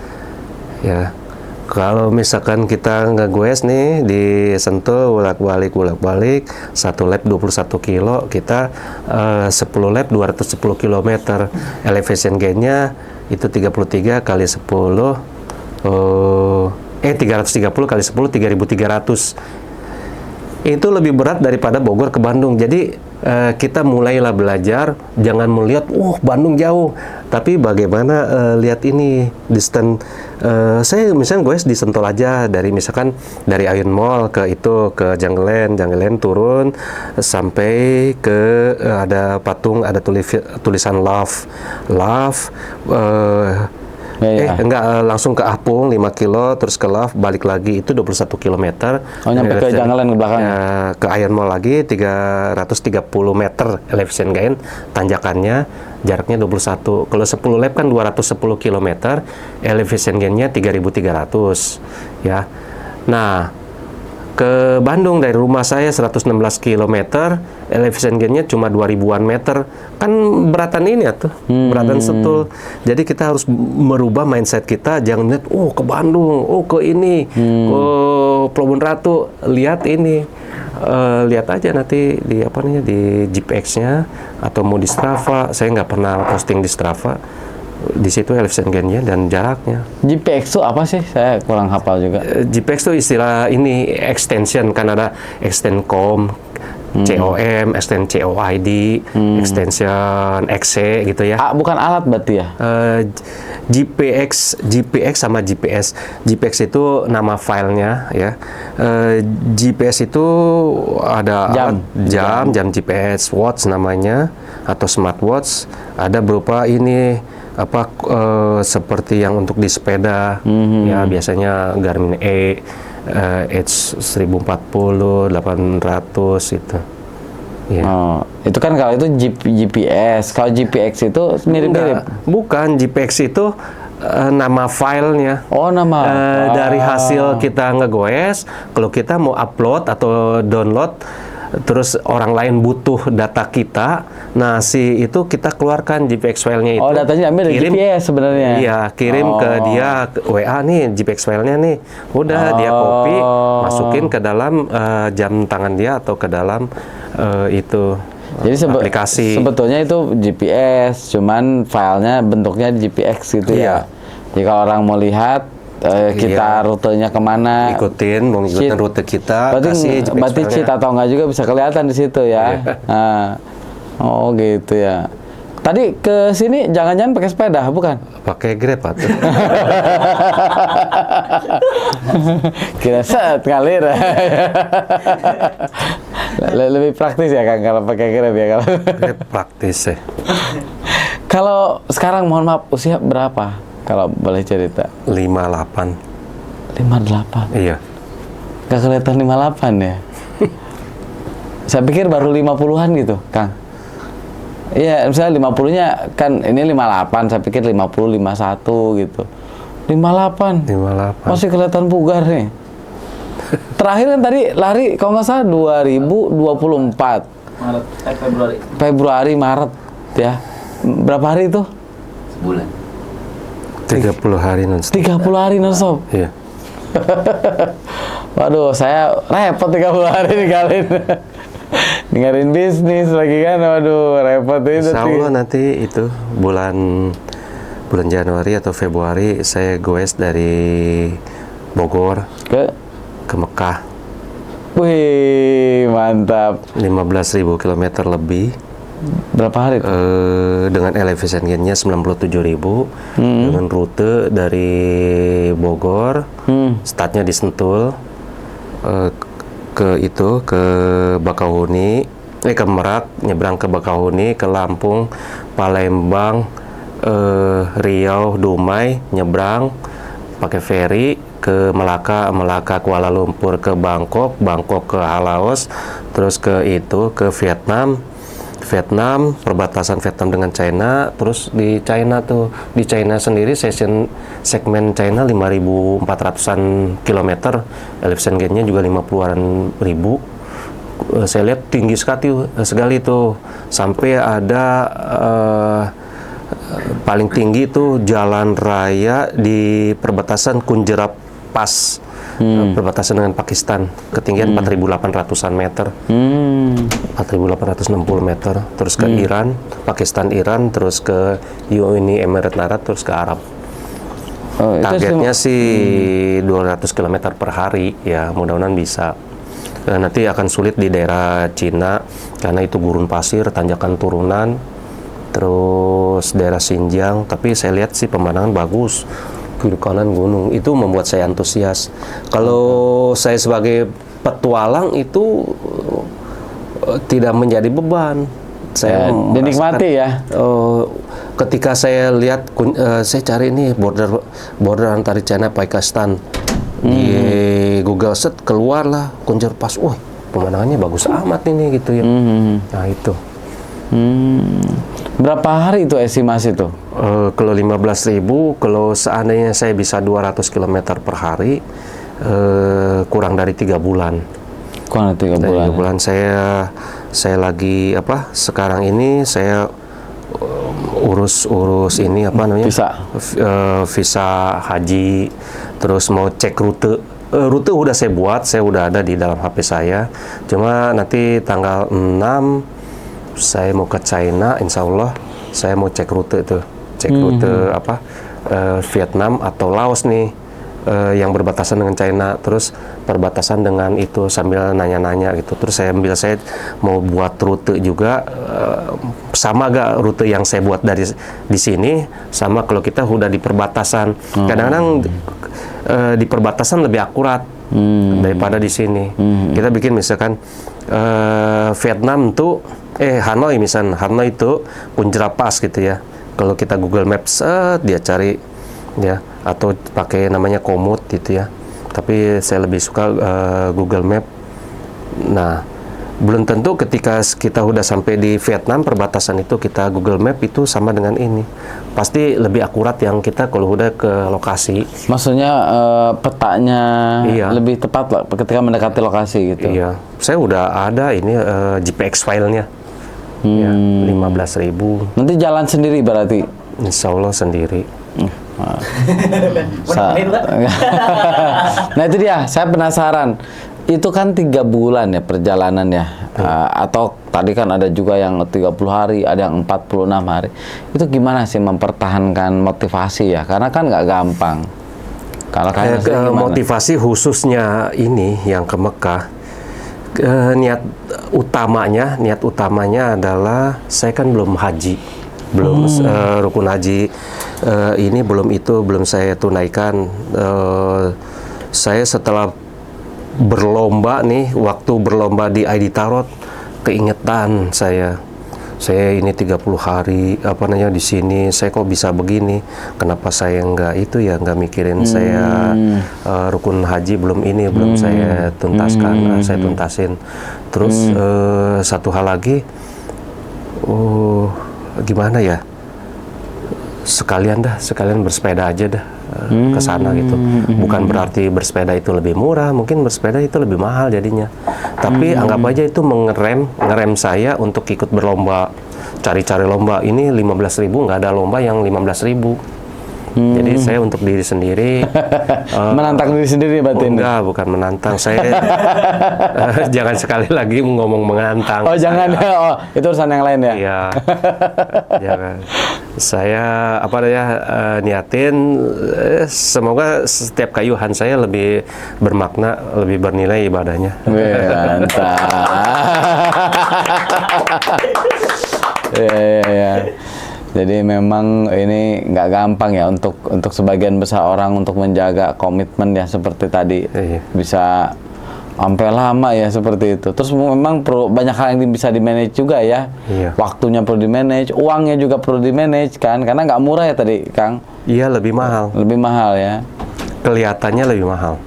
Kalau misalkan kita ngegoes nih di Sentul bolak-balik 1 lap 21 kilo, kita 10 lap 210 km. Elevation gain-nya itu 33 kali 10 330 kali 10 3.300. Itu lebih berat daripada Bogor ke Bandung. Jadi kita mulailah belajar, jangan melihat Bandung jauh, tapi bagaimana lihat ini distance. Saya misalnya gue di Sentul aja, dari misalkan dari Iron Mall ke Jungle Land turun sampai ke ada patung, ada tulisan love enggak, langsung ke Apung 5 kilo, terus ke Love, balik lagi itu 21 km. Oh, nyampe ke Jungle Land ke belakang. Ke Iron Mall lagi 330 meter elevation gain, tanjakannya jaraknya 21. Kalau 10 lap kan 210 km, elevation gain-nya 3.300 ya. Nah, ke Bandung dari rumah saya 116 km, elevation gain-nya cuma 2000-an meter. Kan beratan ini ya tuh, beratan Sentul. Jadi kita harus merubah mindset kita, jangan lihat ke Bandung, ke ini, Pelabuhan Ratu, lihat ini. Lihat aja nanti di GPX-nya atau mau di Strava. Saya nggak pernah posting di Strava. Di situ elevation gain-nya dan jaraknya. GPX itu apa sih? Saya kurang hafal juga. GPX itu istilah ini extension, kan ada extend.com, COM, extend COID, extension XC gitu ya. Bukan alat berarti ya? GPX sama GPS. GPX itu nama filenya ya. GPS itu ada jam GPS, watch namanya atau smartwatch. Ada berupa ini seperti yang untuk di sepeda ya, biasanya Garmin Edge 1040, 800 itu. Ya. Oh, itu kan kalau itu GPS. Kalau GPX itu mirip-mirip. Bukan, GPX itu nama filenya. Oh, nama. Dari hasil kita ngegoes, kalau kita mau upload atau download, terus orang lain butuh data kita, nah itu kita keluarkan GPX filenya itu. Oh, datanya ambil dari GPS sebenarnya. Iya, kirim ke dia WA nih GPX filenya nih. Udah dia copy, masukin ke dalam jam tangan dia atau ke dalam itu. Jadi aplikasi. Sebetulnya itu GPS, cuman filenya bentuknya GPX gitu ya. Jadi kalau orang mau lihat kita rutenya kemana, ikutin rute kita, berarti cheat atau enggak juga bisa kelihatan di situ ya. Nah, oh gitu ya. Tadi ke sini jangan-jangan pakai sepeda, bukan? Pakai Grab atau? Kira set kali lebih praktis ya Kang kalau pakai Grab ya kalau. Grab praktis ya. Kalau sekarang mohon maaf usia berapa? Kalau boleh cerita. 58. 58? Iya. Gak kelihatan 58 ya? Saya pikir baru 50-an gitu, Kang. Iya, misalnya 50-nya kan ini 58, saya pikir 50, 51 gitu. 58. Masih kelihatan bugar nih. Terakhir kan tadi lari kalau nggak salah 2024. Februari, Maret ya. Berapa hari itu? Sebulan. 30 hari non-stop. 30 hari non-stop? Iya. Waduh, saya repot 30 hari nih kali ini. Dengerin bisnis lagi kan, waduh, repot itu. Insya Allah nanti itu bulan Januari atau Februari saya goes dari Bogor ke Mekah. Wih, mantap. 15.000 km lebih. Berapa hari? Dengan elevation gain-nya 97.000, dengan rute dari Bogor, startnya di Sentul, ke Bakauheni, ke Merak, nyebrang ke Bakauheni, ke Lampung, Palembang, Riau, Dumai, nyebrang pakai feri ke Melaka, Kuala Lumpur ke Bangkok ke Laos, terus ke Vietnam, perbatasan Vietnam dengan China, terus di China sendiri segmen China 5.400-an kilometer, elevation gain-nya juga 50-an ribu. Saya lihat tinggi sekali tuh, sampai ada paling tinggi itu jalan raya di perbatasan Kunjerap Pass. Perbatasan dengan Pakistan, ketinggian 4.800-an meter, 4.860 meter, terus ke Iran, Pakistan-Iran, terus ke Uni Emirat Arab, terus ke Arab. Targetnya sih 200 km per hari, ya mudah-mudahan bisa. Nanti akan sulit di daerah Cina, karena itu gurun pasir, tanjakan turunan, terus daerah Xinjiang, tapi saya lihat sih pemandangan bagus. Kiri kanan gunung, itu membuat saya antusias. Kalau saya sebagai petualang itu tidak menjadi beban. Saya dinikmati ya. Ketika saya lihat, saya cari ini border antara China Pakistan di Google Set, keluarlah Kunjar Pass. Wah, pemandangannya bagus amat ini gitu ya. Nah itu. Berapa hari itu estimasi itu? Kalau 15.000, kalau seandainya saya bisa 200 km per hari, kurang dari 3 bulan. Kurang dari 3 bulan. Saya lagi sekarang ini saya urus ini visa haji, terus mau cek rute. Rute udah saya buat, saya udah ada di dalam HP saya. Cuma nanti tanggal 6 saya mau ke China, insya Allah saya mau cek rute itu. cek rute Vietnam atau Laos nih, yang berbatasan dengan China, terus perbatasan dengan itu, sambil nanya-nanya gitu. Terus saya mau buat rute juga, sama gak rute yang saya buat dari di sini sama kalau kita udah di perbatasan. Kadang-kadang di perbatasan lebih akurat daripada di sini. Kita bikin misalkan Vietnam tuh Hanoi misalnya, Hanoi itu Punjera Pass gitu ya. Kalau kita Google Maps, dia cari ya, atau pakai namanya Komoot gitu ya. Tapi saya lebih suka Google Map. Nah, belum tentu ketika kita udah sampai di Vietnam perbatasan itu kita Google Map itu sama dengan ini. Pasti lebih akurat yang kita kalau udah ke lokasi. Maksudnya petanya lebih tepat lah ketika mendekati lokasi gitu. Iya, saya udah ada ini GPX filenya. Ya, 15.000. Nanti jalan sendiri berarti? Insya Allah sendiri. Nah itu dia, saya penasaran. Itu kan 3 bulan ya perjalanan ya. Atau tadi kan ada juga yang 30 hari, ada yang 46 hari. Itu gimana sih mempertahankan motivasi ya? Karena kan nggak gampang. Kalau motivasi khususnya ini yang ke Mekah, niat utamanya adalah saya kan belum haji, belum rukun haji, ini belum saya tunaikan. Saya setelah berlomba nih, waktu berlomba di ID Tarot, keingetan saya ini 30 hari di sini, saya kok bisa begini, kenapa saya nggak mikirin saya rukun haji belum saya tuntaskan, saya tuntasin. Terus satu hal lagi, gimana ya, sekalian bersepeda aja dah ke sana gitu. Bukan berarti bersepeda itu lebih murah, mungkin bersepeda itu lebih mahal jadinya. Tapi anggap aja itu ngerem saya untuk ikut berlomba, cari-cari lomba. Ini 15.000, nggak ada lomba yang 15.000. Jadi saya untuk diri sendiri menantang diri sendiri berarti? Enggak, bukan menantang. Saya jangan sekali lagi ngomong menantang. Oh jangan, itu urusan yang lain ya? Iya. Jangan. Saya niatin semoga setiap kayuhan saya lebih bermakna, lebih bernilai ibadahnya. Mantap. Ya. Jadi memang ini nggak gampang ya untuk sebagian besar orang untuk menjaga komitmen ya seperti tadi. Bisa sampai lama ya seperti itu. Terus memang banyak hal yang bisa di-manage juga ya. Waktunya perlu di-manage, uangnya juga perlu di-manage kan, karena nggak murah ya tadi Kang. Iya, lebih mahal. Lebih mahal ya. Kelihatannya lebih mahal.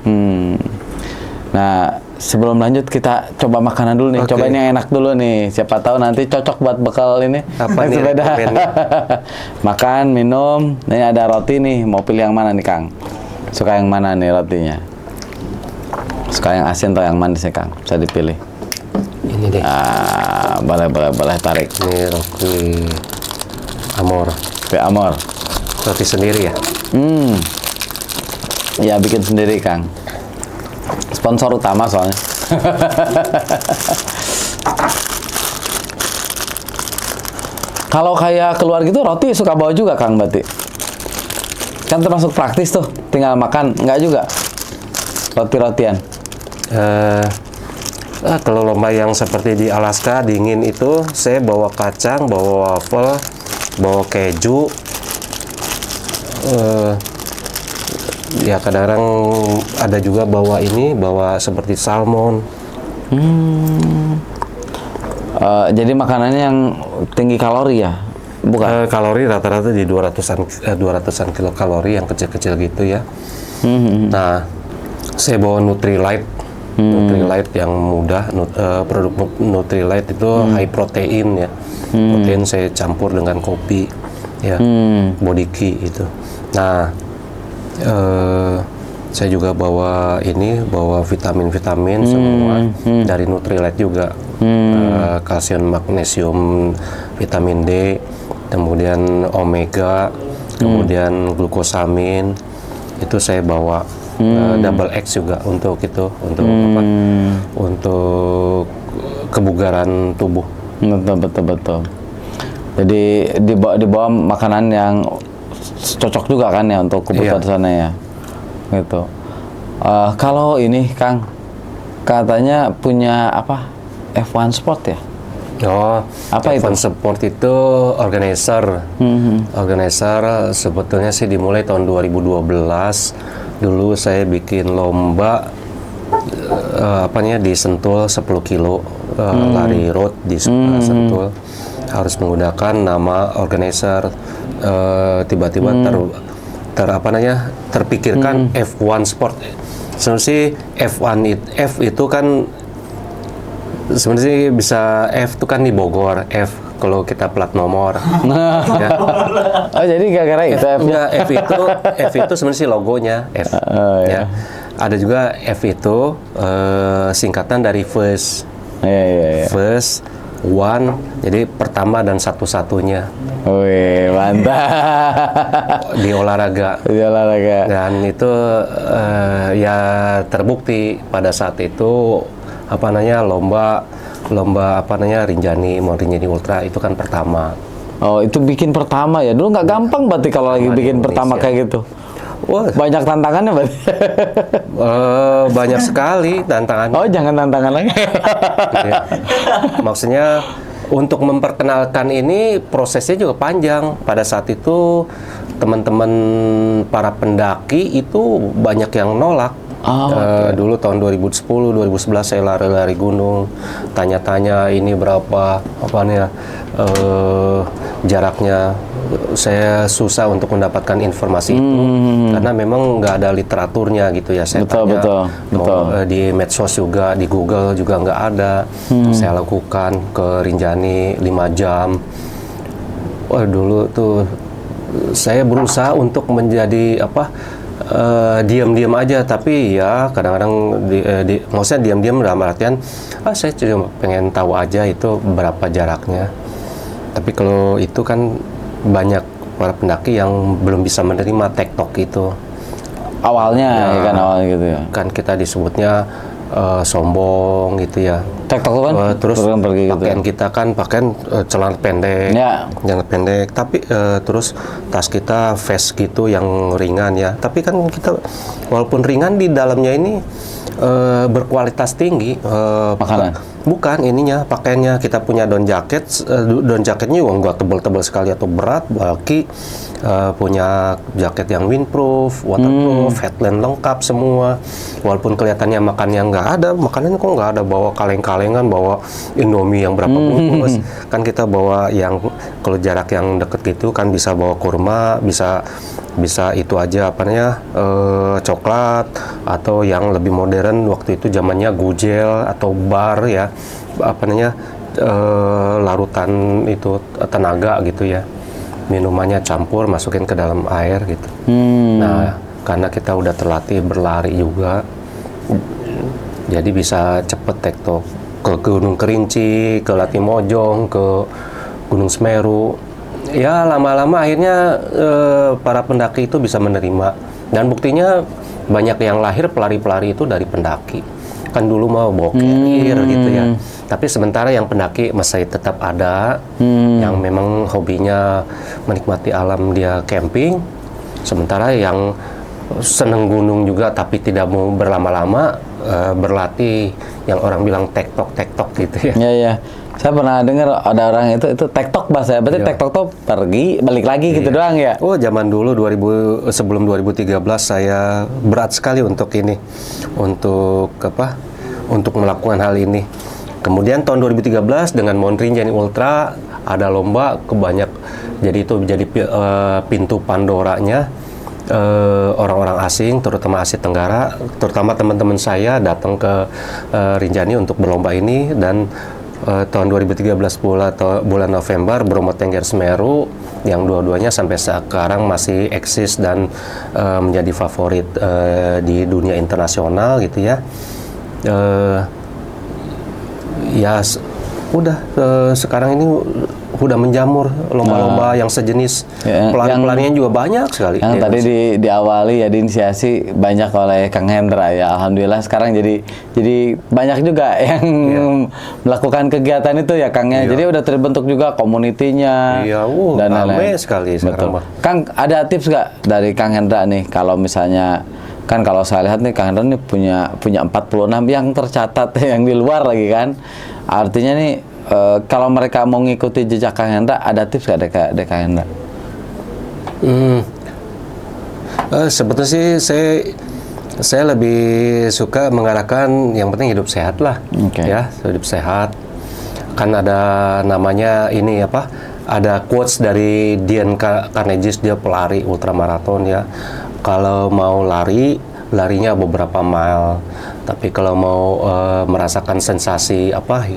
Nah, sebelum lanjut kita coba makanan dulu nih. Cobain yang enak dulu nih. Siapa tahu nanti cocok buat bekal ini. Apa nih? Sepeda. Makan, minum. Ini ada roti nih. Mau pilih yang mana nih, Kang? Suka yang mana nih rotinya? Suka yang asin atau yang manis nih, Kang? Bisa dipilih. Ini deh. Boleh tarik. Ini roti Amor. Amor. Roti sendiri ya? Ya bikin sendiri, Kang. Sponsor utama soalnya. Kalau kayak keluar gitu roti suka bawa juga Kang berarti? Kan termasuk praktis tuh, tinggal makan, enggak juga? Roti-rotian? Kalau lomba yang seperti di Alaska dingin itu, saya bawa kacang, bawa waffle, bawa keju. Ya kadang-kadang ada juga bawa seperti salmon. Jadi makanannya yang tinggi kalori ya? Bukan? Kalori rata-rata di 200-an kilokalori yang kecil-kecil gitu ya. Nah, saya bawa Nutrilite. Nutrilite yang mudah, produk Nutrilite itu high protein ya. Protein saya campur dengan kopi ya, body key itu. Nah, saya juga bawa vitamin-vitamin semua dari Nutrilite juga, kalsium, magnesium, vitamin D, kemudian omega, kemudian glukosamin, itu saya bawa. Double X juga untuk untuk kebugaran tubuh. Betul. Jadi dibawa makanan yang cocok juga kan ya untuk kebutuhan sana ya, gitu. Kalau ini Kang, katanya punya apa, F1 Sport ya? Oh, apa F1 itu? Sport itu organizer. Organizer sebetulnya sih dimulai tahun 2012. Dulu saya bikin lomba di Sentul 10 kilo lari road di Sentul. Harus menggunakan nama organizer. Tiba-tiba terpikirkan F1 Sport. Sebenarnya F itu kan sebenarnya bisa F itu kan di Bogor, F kalau kita plat nomor. Ya. Oh, jadi gara-gara itu F itu sebenarnya logonya F. Ya. Ada juga F itu singkatan dari first. First, one, jadi pertama dan satu-satunya. Wih, mantap. Di olahraga. Dan itu ya terbukti pada saat itu lomba Rinjani Ultra itu kan pertama. Oh, itu bikin pertama ya. Dulu nggak gampang berarti kalau lagi bikin pertama kayak gitu. Wah, banyak tantangannya berarti. Banyak sekali tantangannya. Oh, jangan tantangan lagi. Ya. Maksudnya untuk memperkenalkan ini prosesnya juga panjang. Pada saat itu teman-teman para pendaki itu banyak yang nolak. Dulu tahun 2010, 2011 saya lari-lari gunung, tanya-tanya ini berapa jaraknya. Saya susah untuk mendapatkan informasi itu karena memang nggak ada literaturnya gitu ya. Saya tanya di medsos juga, di Google juga nggak ada. Saya lakukan ke Rinjani 5 jam. Dulu tuh saya berusaha untuk menjadi diam-diam aja, tapi ya kadang-kadang maksudnya diam-diam dalam artian saya cuma pengen tahu aja itu berapa jaraknya. Tapi kalau itu kan banyak para pendaki yang belum bisa menerima tektok itu awalnya awalnya gitu ya. Kan kita disebutnya sombong gitu ya. TikTok kan terus pakaian gitu. Kita kan pakaian celana pendek, tapi terus tas kita vest gitu yang ringan ya. Tapi kan kita walaupun ringan di dalamnya ini berkualitas tinggi. Bukan ininya, pakaiannya kita punya down jacket, down jaketnya juga nggak tebal-tebal sekali atau berat, bulky. Punya jaket yang windproof, waterproof, headlamp lengkap semua. Walaupun kelihatannya makannya nggak ada, makanannya kok nggak ada, bawa kaleng-kalengan, bawa Indomie yang berapa bungkus. Kan kita bawa yang kalau jarak yang deket gitu kan bisa bawa kurma, bisa itu aja coklat, atau yang lebih modern waktu itu zamannya gujel atau bar ya, larutan itu tenaga gitu ya. Minumannya campur, masukin ke dalam air gitu. Nah, karena kita udah terlatih berlari juga, jadi bisa cepet tektok ke Gunung Kerinci, ke Latimojong, ke Gunung Semeru. Ya lama-lama akhirnya para pendaki itu bisa menerima. Dan buktinya banyak yang lahir pelari-pelari itu dari pendaki. Kan dulu mau bawa carrier gitu ya. Tapi sementara yang pendaki masih tetap ada, yang memang hobinya menikmati alam, dia camping. Sementara yang seneng gunung juga tapi tidak mau berlama-lama, berlatih, yang orang bilang tektok gitu ya. Iya. Saya pernah dengar ada orang itu tektok bahasa, berarti tektok tuh pergi balik lagi gitu doang ya. Oh, zaman dulu sebelum 2013 saya berat sekali untuk melakukan hal ini. Kemudian tahun 2013 dengan Rinjani Ultra ada lomba jadi itu menjadi pintu Pandoranya orang-orang asing, terutama Asia Tenggara, terutama teman-teman saya datang ke Rinjani untuk berlomba ini. Dan tahun 2013 bulan November Bromo Tengger Semeru, yang dua-duanya sampai sekarang masih eksis dan menjadi favorit di dunia internasional gitu ya. Sekarang ini kuda menjamur, lomba-lomba yang sejenis. Pelan-pelannya juga banyak sekali. Yang tadi diawali ya, diinisiasi banyak oleh Kang Hendra ya. Alhamdulillah sekarang jadi banyak juga yang melakukan kegiatan itu ya Kang ya. Jadi udah terbentuk juga komunitinya. Dan lain-lain sekali sekarang. Kang, ada tips nggak dari Kang Hendra nih, kalau misalnya kan kalau saya lihat nih Kang Hendra nih punya 46 yang tercatat yang di luar lagi kan. Artinya nih kalau mereka mau ngikuti jejak Kang Hendra, ada tips nggak dari Kang Hendra? Sebetulnya sih saya lebih suka mengarahkan yang penting hidup sehat lah. Ya, hidup sehat. Kan ada namanya ini apa? Ada quotes dari Dale Carnegie, dia pelari ultramaraton ya. Kalau mau larinya beberapa mile, tapi kalau mau merasakan sensasi apa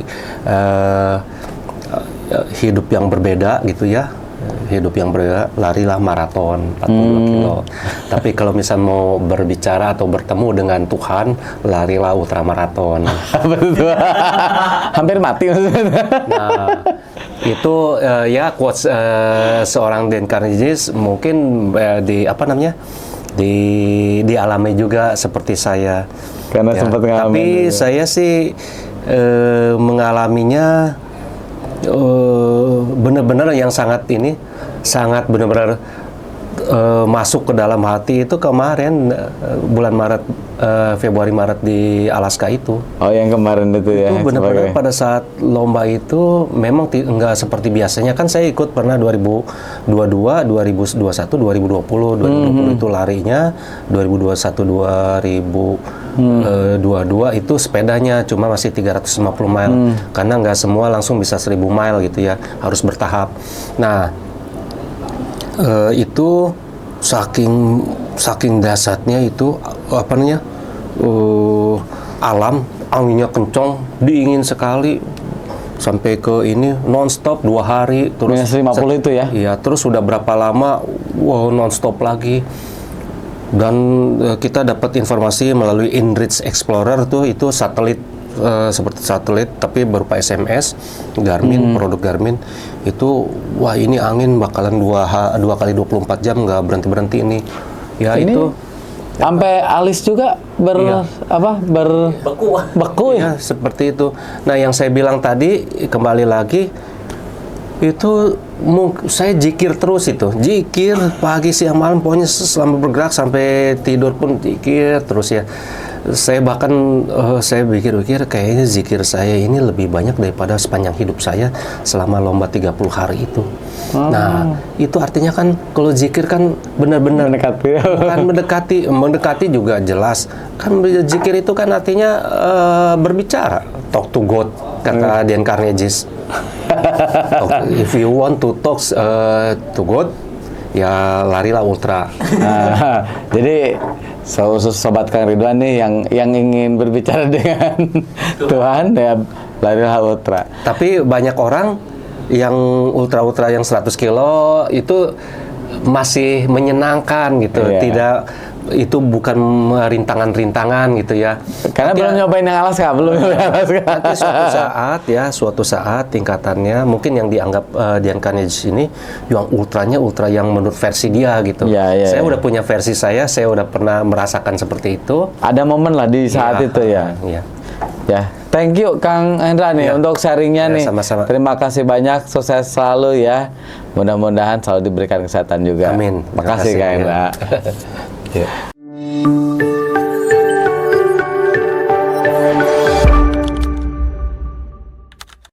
hidup yang berbeda gitu ya, hidup yang berbeda, larilah maraton 42 kilo. Tapi kalau misal mau berbicara atau bertemu dengan Tuhan, larilah ultramaraton. Betul. Hampir mati maksudnya. Nah, itu ya quotes seorang Dale Carnegie mungkin dialami juga seperti saya. Karena ya, sempat ngalamin. Tapi saya sih mengalaminya benar-benar yang sangat benar-benar masuk ke dalam hati itu kemarin bulan Maret, Februari Maret di Alaska itu. Oh, yang kemarin itu ya. Itu benar-benar pada saat lomba itu memang nggak seperti biasanya. Kan saya ikut pernah 2022, 2021, 2020. 2020 itu larinya, 2021, 2022 itu sepedanya cuma masih 350 mile. Karena nggak semua langsung bisa 1000 mile gitu ya, harus bertahap. Nah, itu saking dahsyatnya itu apa namanya, alam, anginnya kencang, dingin sekali sampai ke ini nonstop 2 hari terus. Minus 50 itu ya? Iya, terus sudah berapa lama, wow, nonstop lagi. Dan kita dapat informasi melalui InReach Explorer tuh, itu satelit seperti satelit tapi berupa SMS Garmin, produk Garmin itu. Wah, ini angin bakalan 2 kali 24 jam nggak berhenti ini ya. Ini itu sampai alis juga beku ya, seperti itu. Nah, yang saya bilang tadi kembali lagi itu saya zikir terus, itu zikir pagi siang malam, pokoknya selama bergerak sampai tidur pun zikir terus ya. Saya bahkan saya pikir-pikir kayaknya zikir saya ini lebih banyak daripada sepanjang hidup saya selama lomba 30 hari itu. Nah, itu artinya kan kalau zikir kan benar-benar mendekati juga jelas. Kan zikir itu kan artinya berbicara, talk to God, kata Dale Carnegie. If you want to talk to God, ya larilah ultra. Jadi sobat Kang Ridwan nih yang ingin berbicara dengan Tuhan, ya larilah ultra. Tapi banyak orang yang ultra yang 100 kilo itu masih menyenangkan gitu, tidak, itu bukan rintangan-rintangan gitu ya. Karena belum nyobain yang Alaska, Nanti suatu saat tingkatannya mungkin yang dianggap Dale Carnegie ini yang ultra yang menurut versi dia gitu. Saya udah punya versi saya udah pernah merasakan seperti itu. Ada momen lah di saat itu ya. Ya, thank you Kang Hendra nih untuk sharingnya nih. Sama-sama. Terima kasih banyak, sukses selalu ya. Mudah-mudahan selalu diberikan kesehatan juga. Amin. Makasih Kang Hendra.